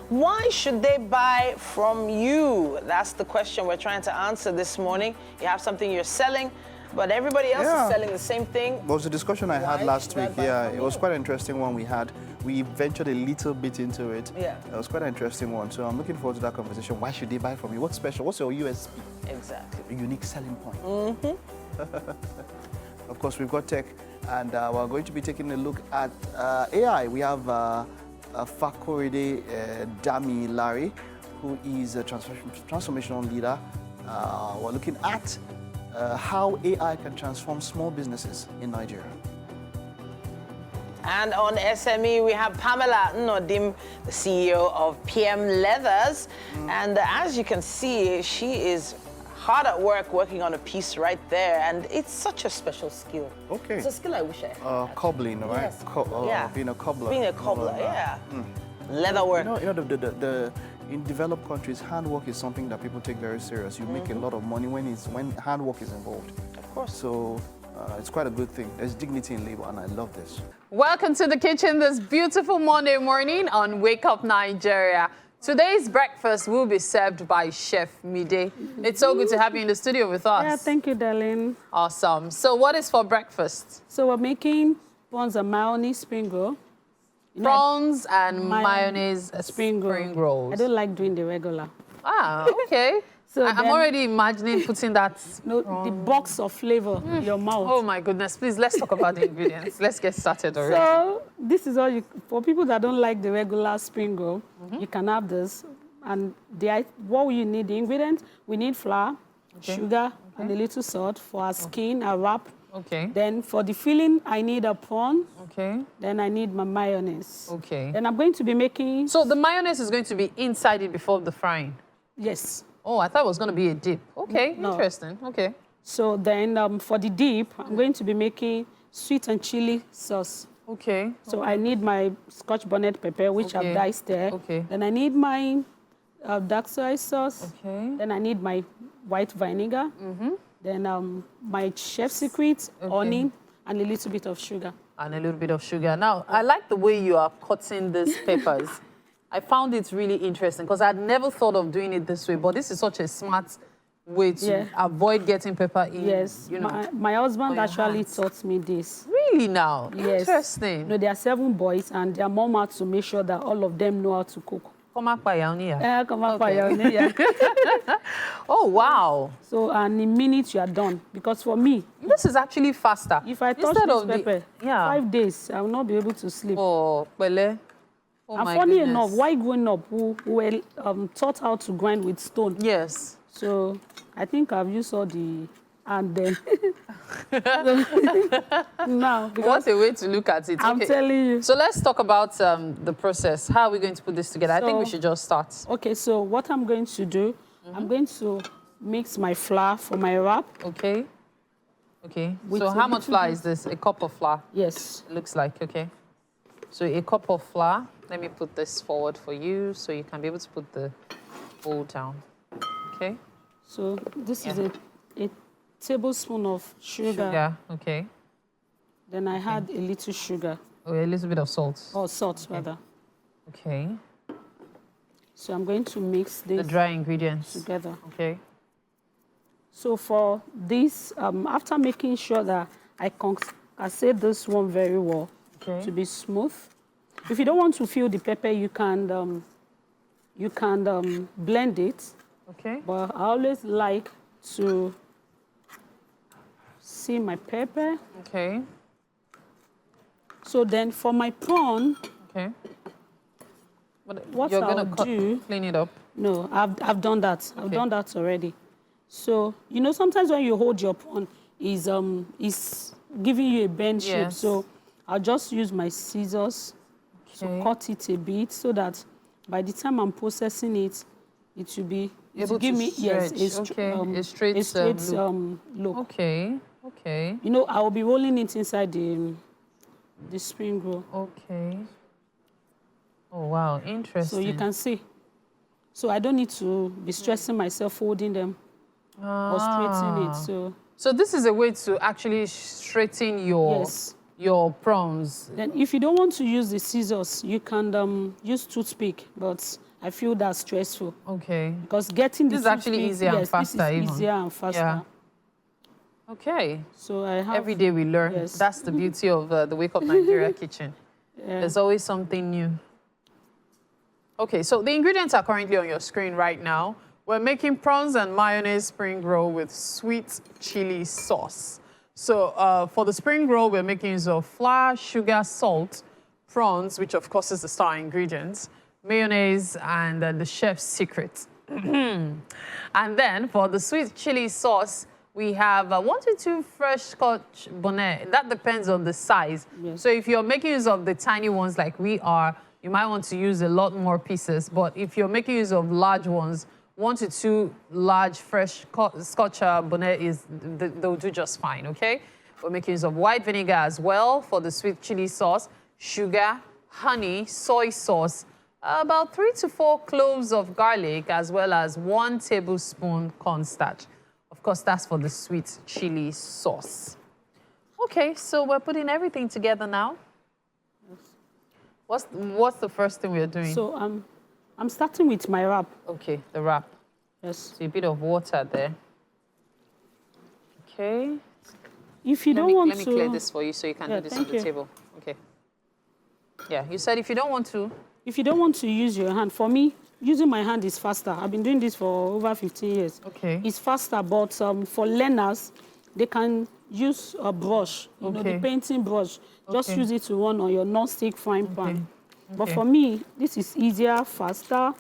Why should they buy from you? That's the question we're trying to answer this morning. You have something you're selling, but everybody else is selling the same thing. It was a discussion I had last week. Yeah, it was quite an interesting one we had. We ventured a little bit into it. Yeah. It was quite an interesting one. So I'm looking forward to that conversation. Why should they buy from you? What's special? What's your USP? Exactly. A unique selling point. Of course, we've got tech, and we're going to be taking a look at AI. We have Fakorede Dami Larry, who is a transformational leader. We're looking at how AI can transform small businesses in Nigeria. And on SME, we have Pamela Nnodim, the CEO of PM Leathers. And as you can see, she is hard at work working on a piece right there. And it's such a special skill. Okay. It's a skill I wish I had. Cobbling, right? Yes. Being a cobbler. Being a cobbler, Leather work. In developed countries, handwork is something that people take very serious. You make a lot of money when handwork is involved. Of course. So it's quite a good thing. There's dignity in labor, and I love this. Welcome to the kitchen this beautiful Monday morning on Wake Up Nigeria. Today's breakfast will be served by Chef Midday. It's so good to have you in the studio with us. Yeah, thank you, darling. Awesome. So what is for breakfast? So we're making prawns and mayonnaise spring roll. Prawns and mayonnaise spring rolls. I don't like doing the regular. Ah, okay. So I'm then, already imagining putting that. no, the box of flavor in your mouth. Oh my goodness! Please let's talk about the ingredients. Let's get started already. So this is all you, for people that don't like the regular spring roll, you can have this. And what you need, the ingredients, we need flour, sugar, and a little salt for our skin, our wrap. Okay. Then for the filling, I need a prawn. Okay. Then I need my mayonnaise. Okay. Then I'm going to be making... So the mayonnaise is going to be inside it before the frying? Yes. Oh, I thought it was going to be a dip. Okay, No. interesting. Okay. So then for the dip, I'm going to be making sweet and chili sauce. Okay. So I need my Scotch bonnet pepper, which I've diced there. Okay. Then I need my dark soy sauce. Okay. Then I need my white vinegar. Then my chef secret, onion, and a little bit of sugar. And a little bit of sugar. Now, I like the way you are cutting these peppers. I found it really interesting because I'd never thought of doing it this way, but this is such a smart way to avoid getting pepper in. Yes, you know, my husband actually hands. taught me this. Really now? Yes. Interesting. No, there are 7 boys, and their mom had to make sure that all of them know how to cook. Come up by Yaunia. Come on, yeah. Oh, wow. So, and in minutes you are done. Because for me, This is actually faster. if I touch Instead this of pepper, the, yeah. 5 days, I will not be able to sleep. Oh, Pele. Oh, And my funny goodness. enough, while growing up, we were taught how to grind with stone. Yes. So I think I've used all the... And then... now, because What a way to look at it. I'm telling you. So let's talk about the process. How are we going to put this together? I think we should just start. Okay, so what I'm going to do, I'm going to mix my flour for my wrap. Okay. Okay. With So a how much little flour bit- is this? A cup of flour? Yes. It looks like, okay. So a cup of flour. Let me put this forward for you so you can be able to put the bowl down. Okay. So this is a tablespoon of sugar. Sugar. Okay. Then I had a little sugar, Oh, a little bit of salt. or salt rather. Okay. So I'm going to mix The this dry ingredients. together. Okay. So for this, after making sure that I concassate this one very well to be smooth. If you don't want to feel the pepper, you can blend it. Okay. But I always like to see my pepper. Okay. So then for my prawn, Okay. But what you're I'll going to do... clean it up. No, I've done that. I've done that already. So, you know, sometimes when you hold your prawn, is giving you a bend shape. Yes. So I'll just use my scissors to cut it a bit so that by the time I'm processing it, it will be Able give to me stretch. a straight look. Okay. Okay. You know, I will be rolling it inside the spring roll. Okay. Oh, wow. Interesting. So you can see. So I don't need to be stressing myself holding them or straightening it. So this is a way to actually straighten your prawns. Then if you don't want to use the scissors, you can use toothpick, but I feel that's stressful. Okay. Because getting This is actually easier and faster. This is even. easier and faster. Yeah. Okay. So I have... Every day we learn. Yes. That's the beauty of the Wake Up Nigeria kitchen. Yeah. There's always something new. Okay, so the ingredients are currently on your screen right now. We're making prawns and mayonnaise spring roll with sweet chili sauce. So for the spring roll, we're making use of flour, sugar, salt, prawns, which of course is the star ingredients, mayonnaise, and the chef's secret. And then for the sweet chili sauce, we have 1 to 2 fresh Scotch bonnet. That depends on the size. Yes. So if you're making use of the tiny ones like we are, you might want to use a lot more pieces. But if you're making use of large ones, 1 to 2 large fresh Scotch bonnet they'll do just fine, okay? We're making use of white vinegar as well for the sweet chili sauce, sugar, honey, soy sauce, about 3 to 4 cloves of garlic, as well as 1 tablespoon cornstarch. Of course, that's for the sweet chili sauce. Okay, so we're putting everything together now. What's the first thing we're doing? So I'm starting with my wrap. Okay, the wrap. Yes. So a bit of water there. Okay. If you don't want to... Let me clear this for you so you can do this on the table. Okay. Yeah, you said if you don't want to... If you don't want to use your hand, for me, using my hand is faster. I've been doing this for over 15 years. Okay. It's faster, but for learners, they can use a brush, you know, the painting brush. Just use it to run on your non-stick frying pan. But for me, this is easier, faster,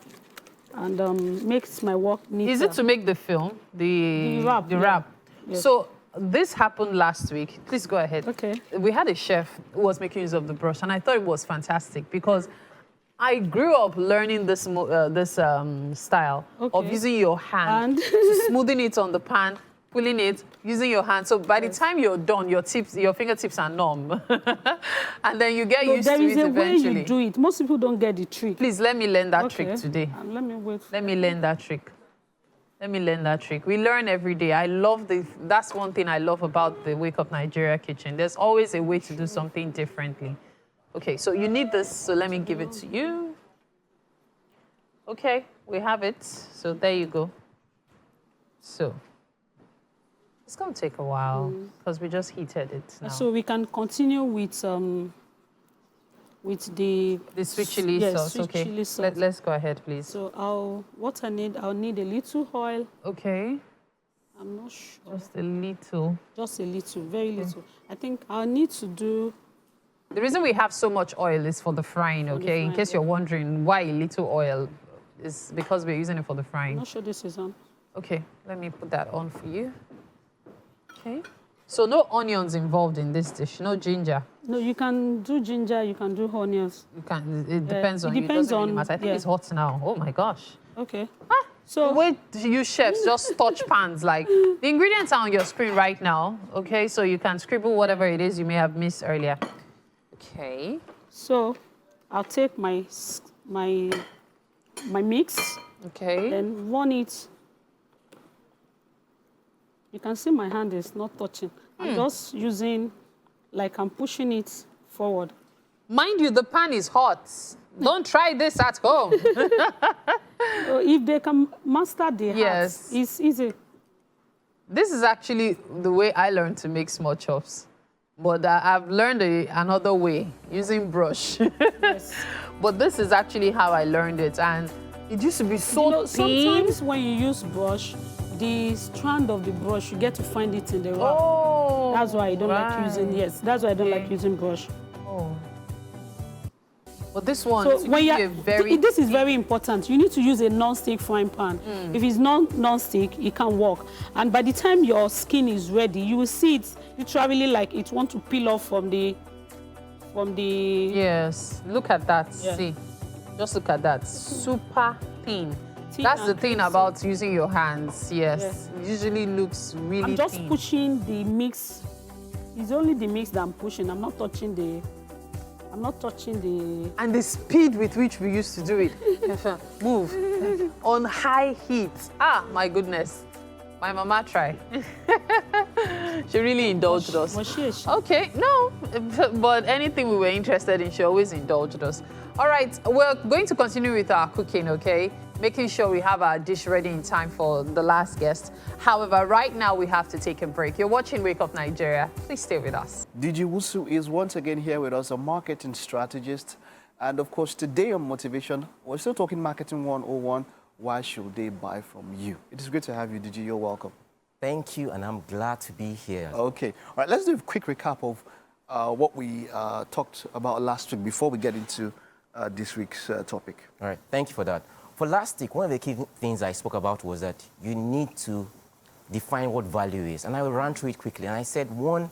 and makes my work neater. Is it to make the film? The wrap? The wrap. Yes. So this happened last week. Please go ahead. Okay. We had a chef who was making use of the brush, and I thought it was fantastic because I grew up learning this style of using your hand, smoothing it on the pan, pulling it, using your hand. So by the time you're done, your fingertips are numb. And then you get used to it eventually. There is a way you do it. Most people don't get the trick. Please, let me learn that trick today. Let me wait. Let me learn that trick. Let me learn that trick. We learn every day. That's one thing I love about the Wake Up Nigeria kitchen. There's always a way to do something differently. Okay, so you need this, so let me give it to you. Okay, we have it. So there you go. So it's going to take a while because we just heated it now. So we can continue with the sweet chili sauce. Sweet chili sauce. Let's go ahead, please. So I'll need a little oil. Okay. I'm not sure. Just a little. Just a little, very little. I think I'll need to do. The reason we have so much oil is for the frying, okay? In case you're wondering why a little oil, is because we're using it for the frying. I'm not sure this is on. Okay, let me put that on for you. Okay. So no onions involved in this dish, no ginger. No, you can do ginger, you can do onions. You can. It depends on you. It depends Doesn't really on. matter. I think it's hot now. Oh my gosh. Okay. So wait, you chefs just touch pans. Like the ingredients are on your screen right now. Okay, so you can scribble whatever it is you may have missed earlier. Okay. So I'll take my mix. Okay. Then run it. You can see my hand is not touching. I'm just using, like I'm pushing it forward. Mind you, the pan is hot. Don't try this at home. If they can master the heart, it's easy. This is actually the way I learned to make small chops. But I've learned another way, using brush. Yes. But this is actually how I learned it. And it used to be so thin. Sometimes when you use brush, the strand of the brush, you get to find it in the wrap. Oh, that's why I don't like using, that's why I don't like using brush. Oh. But this one, so when this is very important. You need to use a non-stick frying pan. If it's non-stick, it can work. And by the time your skin is ready, you will see it literally like it wants to peel off from the. Yes, look at that. Yeah. See, just look at that. Super thin. That's the thing about using your hands. Yes. It usually looks really I'm just thin. pushing the mix. It's only the mix that I'm pushing. I'm not touching the. And the speed with which we used to do it. Move. On high heat. Ah, my goodness. My mama tried. She really indulged us. Was she? Okay, no. But anything we were interested in, she always indulged us. All right, we're going to continue with our cooking, okay? Making sure we have our dish ready in time for the last guest. However, right now we have to take a break. You're watching Wake Up Nigeria. Please stay with us. DJ Wusu is once again here with us, a marketing strategist. And of course, today on Motivation, we're still talking Marketing 101. Why should they buy from you? It is great to have you, DJ. You're welcome. Thank you, and I'm glad to be here. Okay. All right, let's do a quick recap of what we talked about last week before we get into this week's topic. All right, thank you for that. For last week, one of the key things I spoke about was that you need to define what value is. And I will run through it quickly. And I said, one,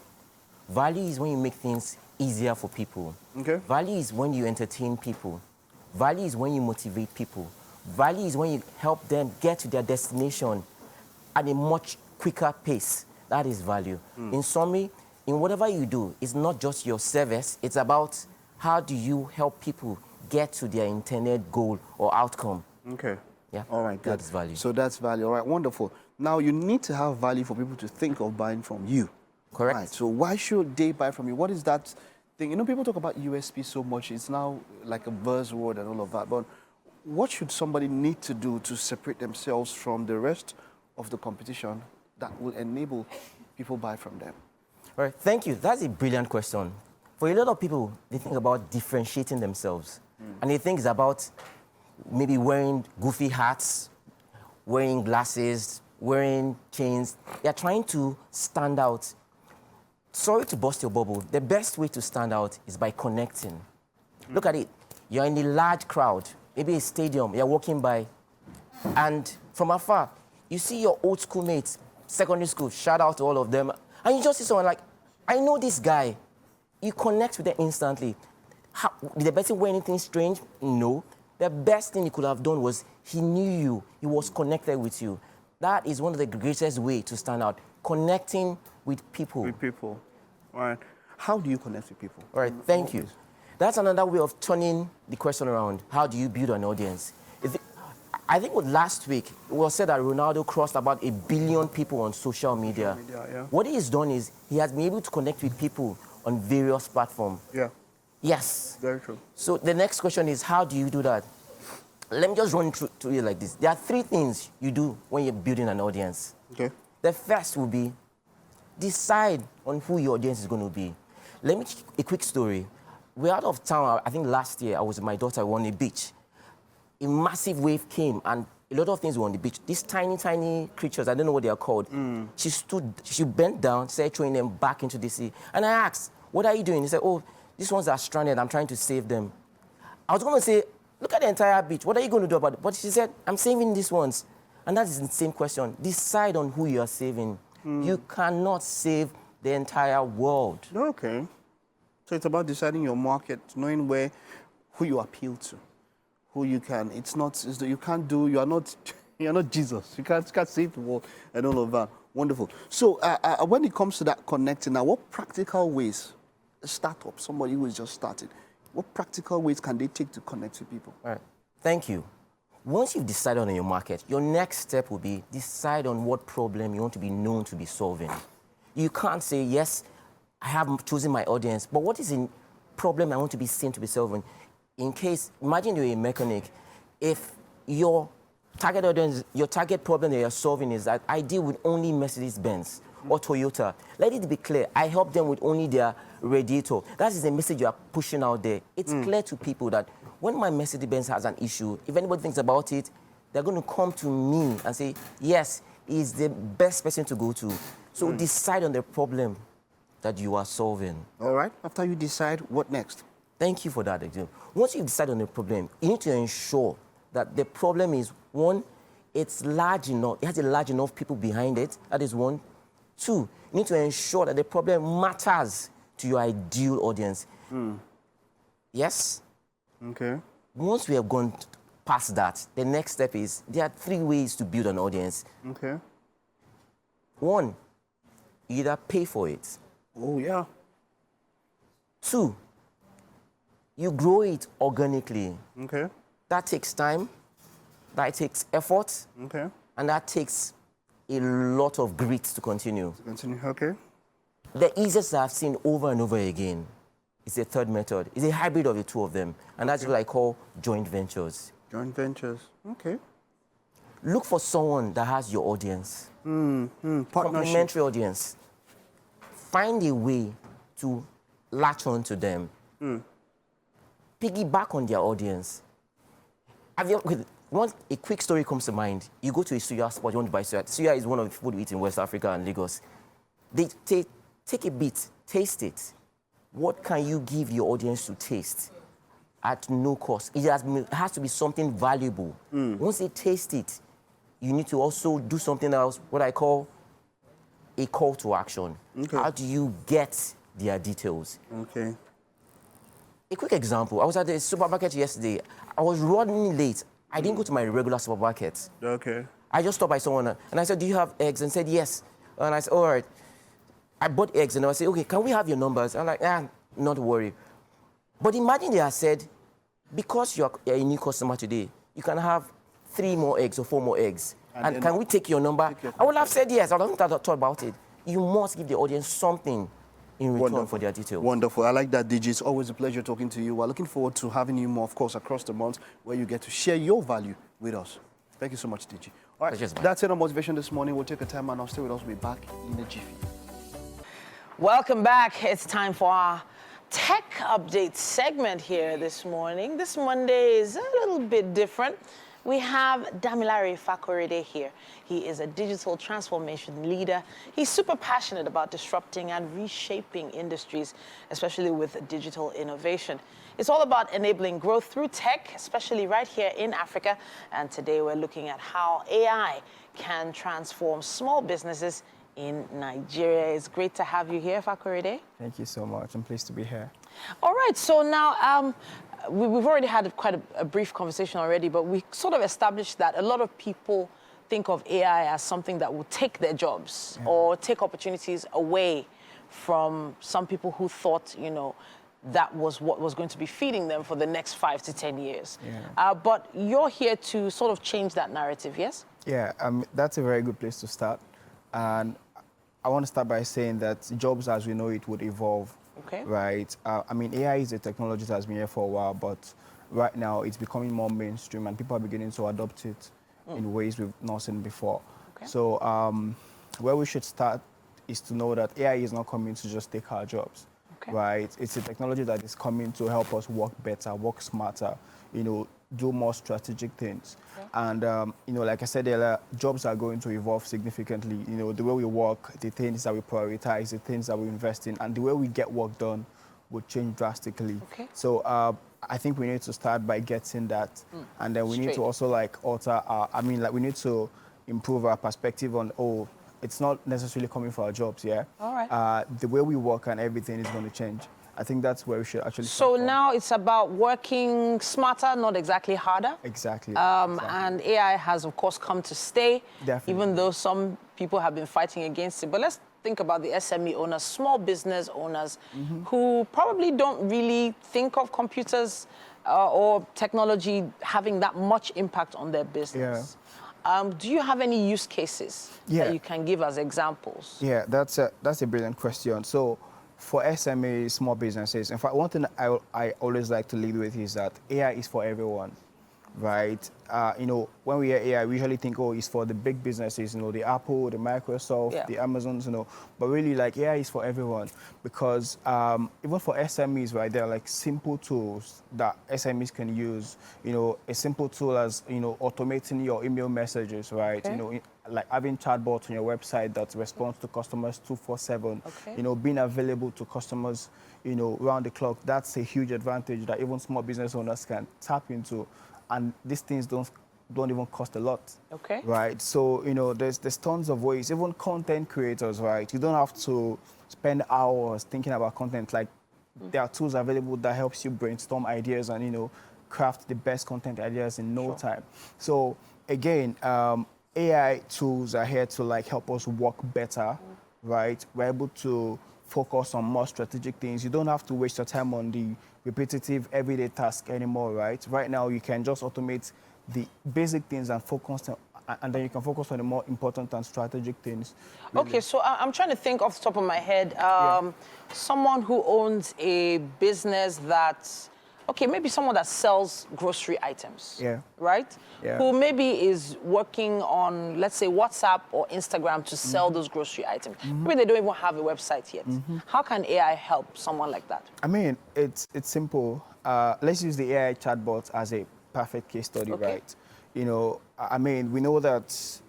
value is when you make things easier for people. Okay. Value is when you entertain people. Value is when you motivate people. Value is when you help them get to their destination at a much quicker pace. That is value. In summary, in whatever you do, it's not just your service. It's about how do you help people get to their intended goal or outcome. Okay. Yeah. All right, good. That's value. So that's value. All right, wonderful. Now, you need to have value for people to think of buying from you. Correct. Right. So why should they buy from you? What is that thing? You know, people talk about USP so much. It's now like a buzzword and all of that. But what should somebody need to do to separate themselves from the rest of the competition that will enable people buy from them? All right, thank you. That's a brilliant question. For a lot of people, they think about differentiating themselves. And they think it's about maybe wearing goofy hats, wearing glasses, wearing chains. They're trying to stand out. Sorry to burst your bubble. The best way to stand out is by connecting. Look at it. You're in a large crowd, maybe a stadium, you're walking by, and from afar, you see your old schoolmates, secondary school, shout out to all of them, and you just see someone like, I know this guy. You connect with them instantly. Did the person wear anything strange? No. The best thing he could have done was he knew you. He was connected with you. That is one of the greatest ways to stand out, connecting with people. With people. All right. How do you connect with people? All right, thank you. That's another way of turning the question around. How do you build an audience? I think last week, it was said that Ronaldo crossed about 1 billion people on social media. Yeah. What he has done is he has been able to connect with people on various platforms. Yeah. Yes. Very true. So the next question is, how do you do that? Let me just run through it like this. There are 3 things you do when you're building an audience. Okay. The first will be decide on who your audience is going to be. Let me a quick story. We're out of town. I think last year I was with my daughter on a beach. A massive wave came and a lot of things were on the beach. These tiny, tiny creatures, I don't know what they are called. She bent down, started throwing them back into the sea. And I asked, what are you doing? He said, oh, these ones are stranded. I'm trying to save them. I was going to say, look at the entire beach. What are you going to do about it? But she said, I'm saving these ones. And that is the same question. Decide on who you are saving. You cannot save the entire world. Okay. So it's about deciding your market, knowing who you appeal to, who you can. You can't do, you're not Jesus. You can't save the world and all of that. Wonderful. So when it comes to that connecting now, what practical ways, a startup, somebody who is just starting, what practical ways can they take to connect with people? All right. Thank you. Once you've decided on your market, your next step will be decide on what problem you want to be known to be solving. You can't say, yes, I have chosen my audience, but what is the problem I want to be seen to be solving? In case, imagine you're a mechanic. If your target audience, your target problem that you're solving is that I deal with only Mercedes-Benz or Toyota, let it be clear, I help them with only their radiator. That is the message you are pushing out there. It's clear to people that when my Mercedes-Benz has an issue, if anybody thinks about it, they're going to come to me and say, yes, he's the best person to go to. So decide on the problem that you are solving. All right. After you decide, what next? Thank you for that example. Once you decide on the problem, you need to ensure that the problem is, one, it's large enough, it has a large enough people behind it. That is one. 2, you need to ensure that the problem matters to your ideal audience. Yes? Okay. Once we have gone past that, the next step is, there are 3 ways to build an audience. Okay. 1, you either pay for it. Oh, yeah. 2, you grow it organically. Okay. That takes time, that takes effort, Okay. and that takes a lot of grit to continue. Continue. Okay. The easiest I've seen over and over again is the third method. It's a hybrid of the 2 of them, and that's what I call joint ventures. Joint ventures. Okay. Look for someone that has your audience. Partnership. Complementary audience. Find a way to latch on to them. Piggyback on their audience. Once a quick story comes to mind, you go to a suya spot, you want to buy suya. Suya is one of the food we eat in West Africa and Lagos. They take a bit, taste it. What can you give your audience to taste at no cost? It has to be something valuable. Once they taste it, you need to also do something else, what I call a call to action. Okay. How do you get their details? Okay. A quick example, I was at the supermarket yesterday. I was running late. I didn't go to my regular supermarket. Okay. I just stopped by someone and I said, do you have eggs? And said, yes. And I said, all right. I bought eggs and I said, okay, can we have your numbers? I'm like, not to worry. But imagine they had said, because you're a new customer today, you can have 3 more eggs or 4 more eggs. And can we take your number? I would have said yes. I don't thought about it. You must give the audience something in return for their details. Wonderful. I like that, DG. It's always a pleasure talking to you. We're looking forward to having you more, of course, across the month, where you get to share your value with us. Thank you so much, DG. All right, that's it on Motivation this morning. We'll take a time and I'll stay with us. We'll be back in a jiffy. Welcome back. It's time for our tech update segment here this morning. This Monday is a little bit different. We have Damilare Fakorede here. He is a digital transformation leader. He's super passionate about disrupting and reshaping industries, especially with digital innovation. It's all about enabling growth through tech, especially right here in Africa. And today we're looking at how AI can transform small businesses in Nigeria. It's great to have you here, Fakorede. Thank you so much. I'm pleased to be here. All right, so now we've already had quite a brief conversation already, but we sort of established that a lot of people think of AI as something that will take their jobs or take opportunities away from some people who thought, you know, that was what was going to be feeding them for the next 5 to 10 years. But you're here to sort of change that narrative, yes? Yeah, that's a very good place to start. And I want to start by saying that jobs as we know it would evolve. Okay. Right. I mean, AI is a technology that has been here for a while, but right now it's becoming more mainstream and people are beginning to adopt it in ways we've not seen before. Okay. So where we should start is to know that AI is not coming to just take our jobs. Okay. Right. It's a technology that is coming to help us work better, work smarter, you know, do more strategic things. Okay. And, you know, like I said earlier, jobs are going to evolve significantly. You know, the way we work, the things that we prioritize, the things that we invest in, and the way we get work done will change drastically. Okay. So I think we need to start by getting that. And then we need to also, like, alter our, we need to improve our perspective on, it's not necessarily coming for our jobs, yeah? All right. The way we work and everything is going to change. I think that's where we should actually So start from. now it's about working smarter, not exactly harder. Exactly. And AI has, of course, come to stay, Definitely. even though some people have been fighting against it. But let's think about the SME owners, small business owners, who probably don't really think of computers or technology having that much impact on their business. Do you have any use cases that you can give as examples? Yeah, that's a brilliant question. So for SME, small businesses, in fact, one thing I always like to lead with is that AI is for everyone, right? You know, when we hear AI, we usually think, it's for the big businesses, you know, the Apple, the Microsoft, the Amazons, you know, but really, like, AI is for everyone because even for SMEs, right, there are, like, simple tools that SMEs can use, you know, a simple tool as, you know, automating your email messages, right? You know, like having chatbots on your website that responds to customers 24/7, you know, being available to customers, you know, round the clock. That's a huge advantage that even small business owners can tap into. And these things don't even cost a lot, right? So, you know, there's tons of ways, even content creators, right? You don't have to spend hours thinking about content. Like, there are tools available that helps you brainstorm ideas and, you know, craft the best content ideas in no time. So, again, AI tools are here to, like, help us work better, right? We're able to focus on more strategic things. You don't have to waste your time on the repetitive everyday task anymore, right? Right now, you can just automate the basic things and focus on, and then you can focus on the more important and strategic things. Really. Okay, so I'm trying to think off the top of my head, someone who owns a business that's, maybe someone that sells grocery items, right? Who maybe is working on, let's say, WhatsApp or Instagram to sell those grocery items. Maybe they don't even have a website yet. How can AI help someone like that? I mean, it's simple. Let's use the AI chatbot as a perfect case study, right? You know, I mean, we know that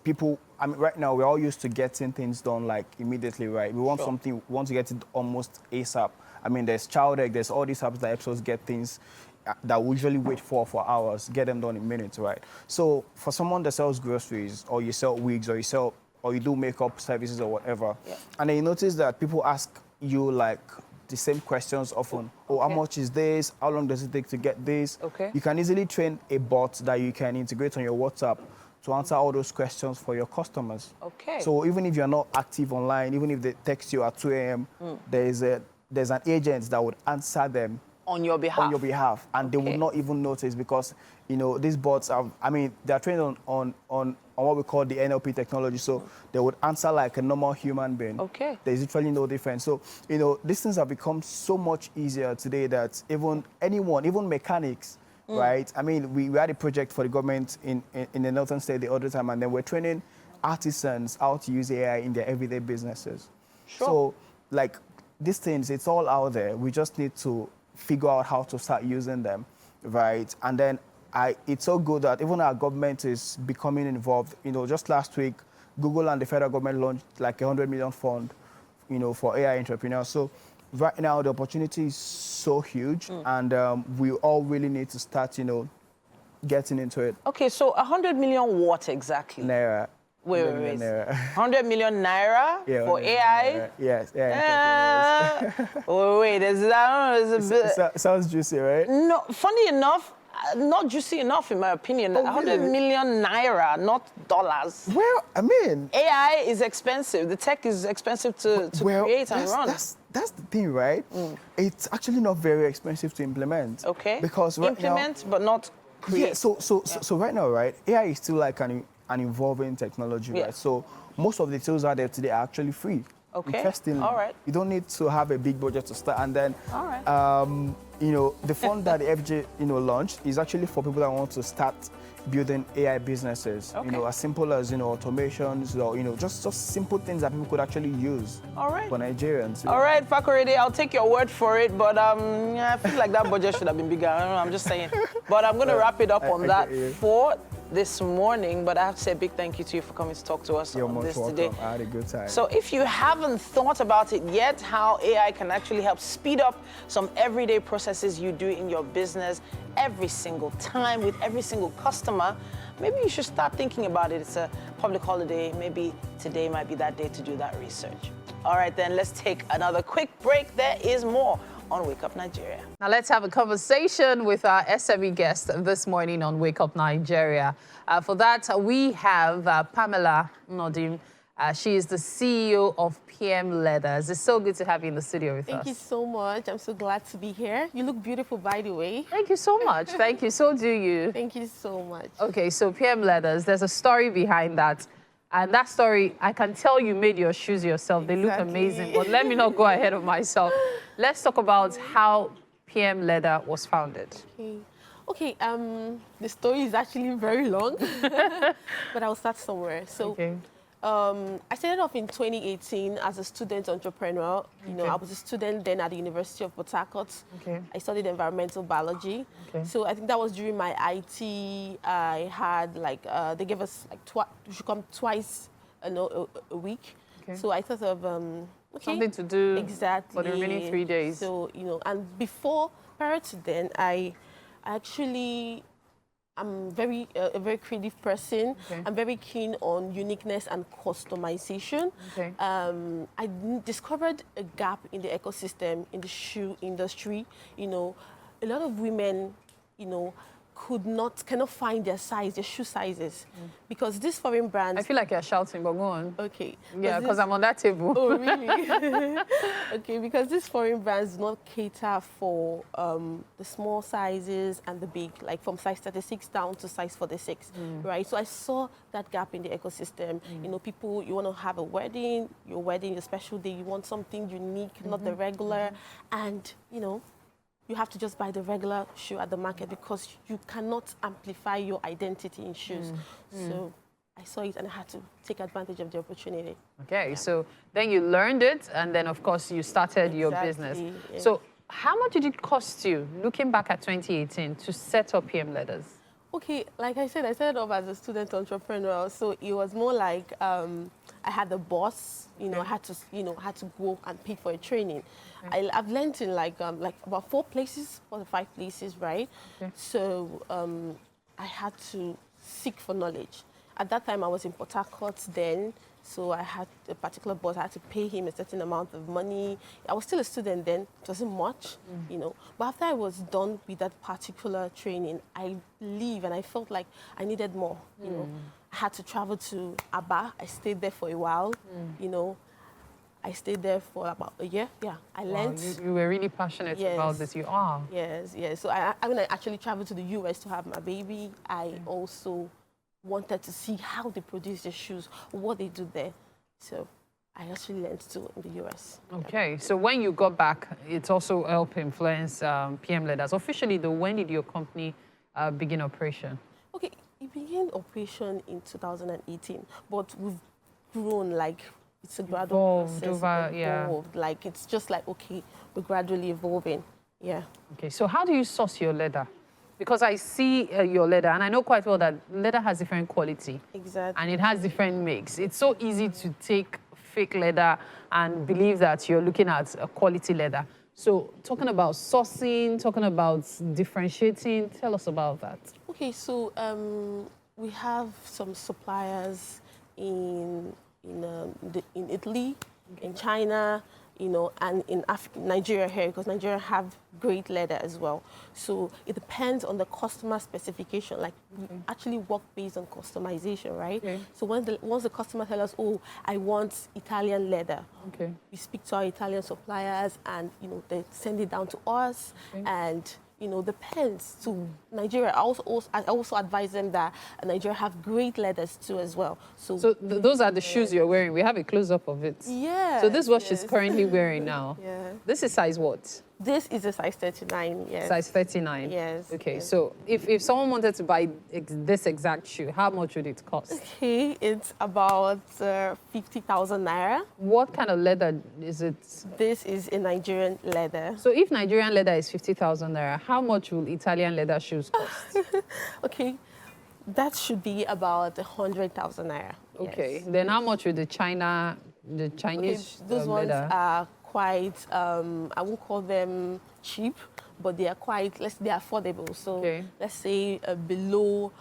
people, right now, we're all used to getting things done, like, immediately, right? We want something, we want to get it almost ASAP. I mean, there's Child Egg, there's all these apps that help us get things that we usually wait for hours, get them done in minutes, right? So for someone that sells groceries, or you sell wigs, or you do makeup services or whatever, and then you notice that people ask you, like, the same questions often. How much is this? How long does it take to get this? You can easily train a bot that you can integrate on your WhatsApp to answer all those questions for your customers. So even if you're not active online, even if they text you at 2 a.m., there's an agent that would answer them on your behalf. And they would not even notice because, you know, these bots are, they're trained on what we call the NLP technology. So they would answer like a normal human being. There's literally no difference. So, you know, these things have become so much easier today that even mechanics, right? I mean, we had a project for the government in the northern state the other time, and then we're training artisans how to use AI in their everyday businesses. So, like, these things, it's all out there. We just need to figure out how to start using them, right? And then it's so good that even our government is becoming involved. You know, just last week, Google and the federal government launched like a 100 million fund, you know, for AI entrepreneurs. So right now, the opportunity is so huge, and we all really need to start, you know, getting into it. Okay, so 100 million what exactly? Naira. Wait. 100 million naira Yeah, for 100 AI? Naira. Yes, yeah. Wait, is that... Sounds juicy, right? No, funny enough, not juicy enough in my opinion. Oh, 100 really? million naira, not dollars. Well, I mean... AI is expensive. The tech is expensive to create and run. That's the thing, right? It's actually not very expensive to implement. Okay. Because right implement, but not create. Yeah, so right now, right, AI is still like an evolving technology, Yeah. right? So most of the tools out there today are actually free. Okay. Interestingly. All right. You don't need to have a big budget to start. And then, All right. you know, the fund that the FJ, you know, launched is actually for people that want to start building AI businesses. Okay. You know, as simple as, you know, automations or, you know, just simple things that people could actually use. All right. For Nigerians. All right, Fakorede, I'll take your word for it, but yeah, I feel like that budget should have been bigger. I don't know, I'm just saying. But I'm going to wrap it up on that for this morning, but I have to say a big thank you to you for coming to talk to us You're on most this welcome. today. I had a good time. So if you haven't thought about it yet, how AI can actually help speed up some everyday processes you do in your business every single time with every single customer, maybe you should start thinking about it. It's a public holiday. Maybe today might be that day to do that research. All right, then let's take another quick break. There is more on Wake Up Nigeria. Now let's have a conversation with our SME guest this morning on Wake Up Nigeria. For that, we have Pamela Nodim. She is the CEO of PM Leathers. It's so good to have you in the studio with us. Thank you so much. I'm so glad to be here. You look beautiful, by the way. Thank you so much. Thank you. So do you. Thank you so much. Okay, so PM Leathers, there's a story behind that. And that story, I can tell you made your shoes yourself. They look amazing, but let me not go ahead of myself. Let's talk about how PM Leather was founded. Okay, the story is actually very long, but I'll start somewhere. So, I started off in 2018 as a student entrepreneur. You know, I was a student then at the University of Port Harcourt. I studied environmental biology. So I think that was during my IT. I had like, they gave us like, we should come twice a week. So I thought of, something to do exactly for the remaining 3 days. So, you know, and prior to then, I'm a very creative person. I'm very keen on uniqueness and customization. I discovered a gap in the ecosystem, in the shoe industry. You know, a lot of women, you know, cannot find their size, their shoe sizes, because these foreign brands. I feel like you're shouting, but go on. Okay. Yeah, because I'm on that table. Oh, really? Okay, because these foreign brands do not cater for the small sizes and the big, like from size 36 down to size 46, right? So I saw that gap in the ecosystem. You know, people, you want to have a wedding, your special day, you want something unique, not the regular, and, you know, you have to just buy the regular shoe at the market because you cannot amplify your identity in shoes. So I saw it and I had to take advantage of the opportunity. Okay, so then you learned it, and then, of course, you started your business. Yeah. So how much did it cost you, looking back at 2018, to set up PM Leathers? Okay, like I said, I started off as a student entrepreneur, so it was more like I had a boss, you know, I had to go and pay for a training. I've learned in like about 4 or 5 places, right? So I had to seek for knowledge. At that time, I was in Port Harcourt then, so I had a particular boss. I had to pay him a certain amount of money. I was still a student then. It wasn't much, you know. But after I was done with that particular training, I leave and I felt like I needed more, you know. I had to travel to Aba. I stayed there for a while, you know. I stayed there for about a year. Yeah, I learned. You were really passionate about this. You are. Yes. So when I actually traveled to the US to have my baby, I also wanted to see how they produce the shoes, what they do there. So I actually learned too in the US. Okay, so when you got back, it also helped influence PM Leathers. Officially, though, when did your company begin operation? Okay, it began operation in 2018, but we've grown like it's a gradual Evolved process. over, yeah. Evolved. Like, it's just like, okay, we're gradually evolving. Yeah. Okay, so how do you source your leather? Because I see your leather, and I know quite well that leather has different quality. Exactly. And it has different makes. It's so easy to take fake leather and believe that you're looking at a quality leather. So talking about sourcing, talking about differentiating, tell us about that. Okay, so we have some suppliers in Italy, in China, you know, and in Nigeria here, because Nigeria have great leather as well. So it depends on the customer specification. Like, we actually work based on customization, right? Okay. So once the customer tells us, oh, I want Italian leather, Okay. we speak to our Italian suppliers, and, you know, they send it down to us, and, you know, depends to Nigeria. I also advise them that Nigeria have great leathers too as well. So those are the shoes you're wearing. We have a close-up of it. Yeah. So this is what she's currently wearing now. Yeah. This is size what? This is a size 39, yes. Size 39? Yes. Okay, yes. so if someone wanted to buy this exact shoe, how much would it cost? Okay, it's about 50,000 naira. What kind of leather is it? This is a Nigerian leather. So if Nigerian leather is 50,000 naira, how much will Italian leather shoes cost? Okay, that should be about 100,000 naira. Okay, Yes. then how much would the Chinese Okay, those ones leather? are quite, I won't call them cheap, but they are quite, they're affordable. So let's say below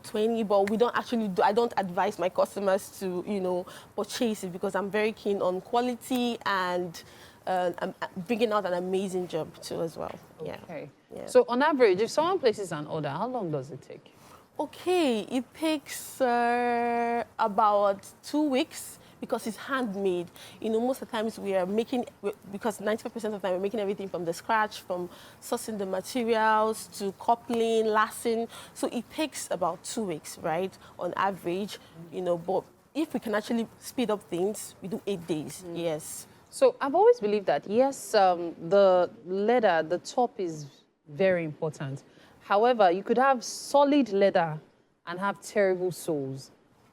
20, but we don't actually I don't advise my customers to, you know, purchase it, because I'm very keen on quality, and I'm bringing out an amazing job too as well. Yeah. Okay. Yeah. So on average, if someone places an order, how long does it take? Okay, it takes about 2 weeks, because it's handmade. You know, most of the times we are making, because 95% of the time we're making everything from the scratch, from sourcing the materials to coupling, lacing. So it takes about 2 weeks, right, on average, you know, but if we can actually speed up things, we do 8 days, yes. So I've always believed that, yes, the leather, the top is very important. However, you could have solid leather and have terrible soles.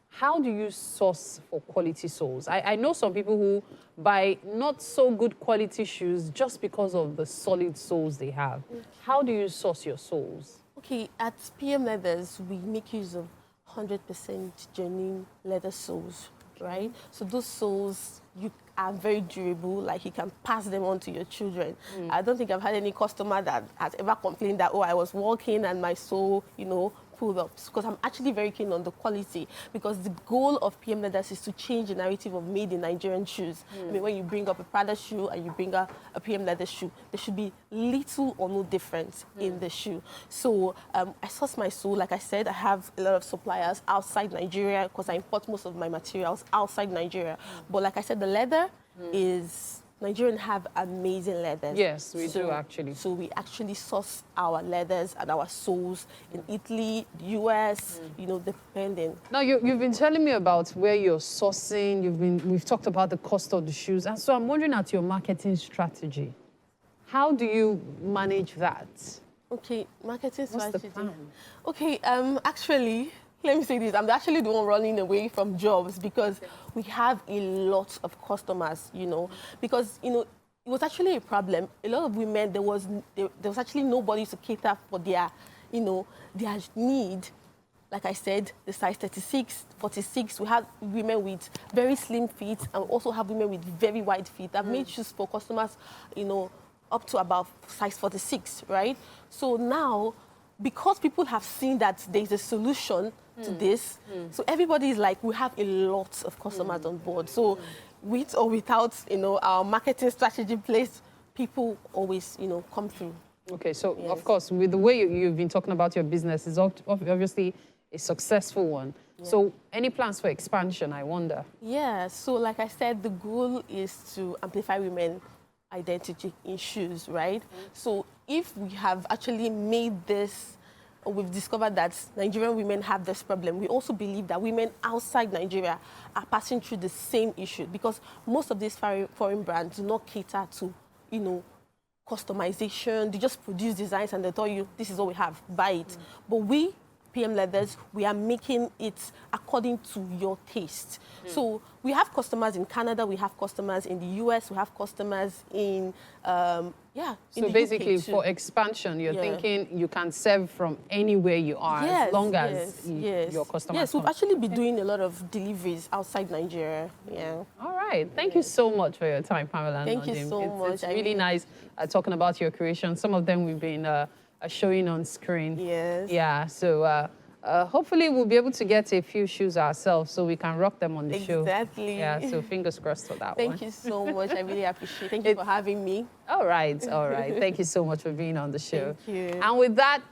How do you source for quality soles? I know some people who buy not so good quality shoes just because of the solid soles they have. How do you source your soles? Okay, at PM Leathers, we make use of 100% genuine leather soles, right? So those soles are very durable, like you can pass them on to your children. I don't think I've had any customer that has ever complained that, oh, I was walking and my sole, you know, pulled up, because I'm actually very keen on the quality, because the goal of PM Leathers is to change the narrative of made in Nigerian shoes. I mean, when you bring up a Prada shoe and you bring up a PM Leather shoe, there should be little or no difference in the shoe. So I source my sole. Like I said, I have a lot of suppliers outside Nigeria, because I import most of my materials outside Nigeria. But like I said, the leather is... Nigerians have amazing leathers. Yes, we do actually. So we actually source our leathers and our soles in Italy, the US, you know, depending. Now, you've been telling me about where you're sourcing. We've talked about the cost of the shoes. And so I'm wondering at your marketing strategy. How do you manage that? Okay, marketing strategy. What's the plan? Okay, actually, let me say this. I'm actually the one running away from jobs, because we have a lot of customers, you know, because, you know, it was actually a problem. A lot of women, there was actually nobody to cater for their, you know, their need. Like I said, the size 36, 46, we have women with very slim feet, and we also have women with very wide feet. I've made shoes for customers, you know, up to about size 46, right? So now, because people have seen that there's a solution to this, so everybody is like, we have a lot of customers on board. So with or without, you know, our marketing strategy placed, people always, you know, come through. Okay, so Yes. of course, with the way you've been talking about your business, is obviously a successful one. Yeah. So any plans for expansion, I wonder? Yeah, so like I said, the goal is to amplify women identity in shoes, right? So if we have actually made this, or we've discovered that Nigerian women have this problem, we also believe that women outside Nigeria are passing through the same issue, because most of these foreign brands do not cater to, you know, customization. They just produce designs and they tell you, this is what we have, buy it. But we PM leathers, we are making it according to your taste. So we have customers in Canada, we have customers in the US, we have customers in, in So the basically, UK too. for expansion, you're thinking you can serve from anywhere you are, as long as your customers Yes, we've come. actually been doing a lot of deliveries outside Nigeria. Yeah. All right. Thank you so much for your time, Pamela. and Thank you Nadim. so much. It's I really really- nice talking about your creation. Some of them we've been showing on screen. Yes. Yeah. So hopefully we'll be able to get a few shoes ourselves so we can rock them on the show. Exactly. Yeah. So fingers crossed for that one. Thank you so much. I really appreciate it. Thank you for having me. All right, all right. Thank you so much for being on the show. Thank you. And with that,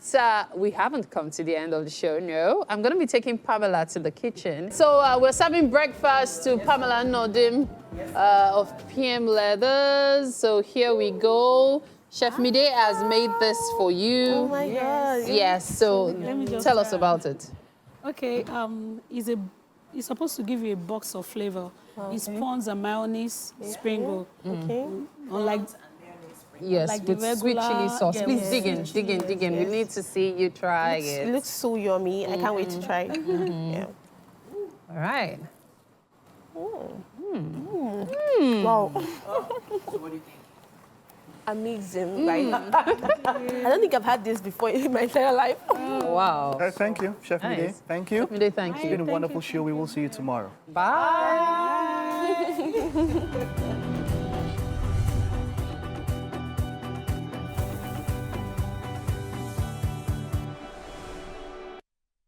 we haven't come to the end of the show, no. I'm going to be taking Pamela to the kitchen. So we're serving breakfast to Pamela and Nadim of PM Leathers. So here we go. Chef Midday has made this for you. Oh my God. Yes, so me just tell us try. about it. Okay, it's supposed to give you a box of flavor. It's prawns and mayonnaise, spring roll. Okay. Unlike Yes, Like the with sweet regular- chili sauce. yeah, Please with dig in, sweet dig in, chili, dig in. We need to see you try It it. looks so yummy. I can't wait to try it. Yeah. All right. Wow. Amazing, right? I don't think I've had this before in my entire life. Wow. Thank you, Chef Midday. Nice. Thank you. Midday, thank It's you. been a wonderful show. We will see you tomorrow. Bye.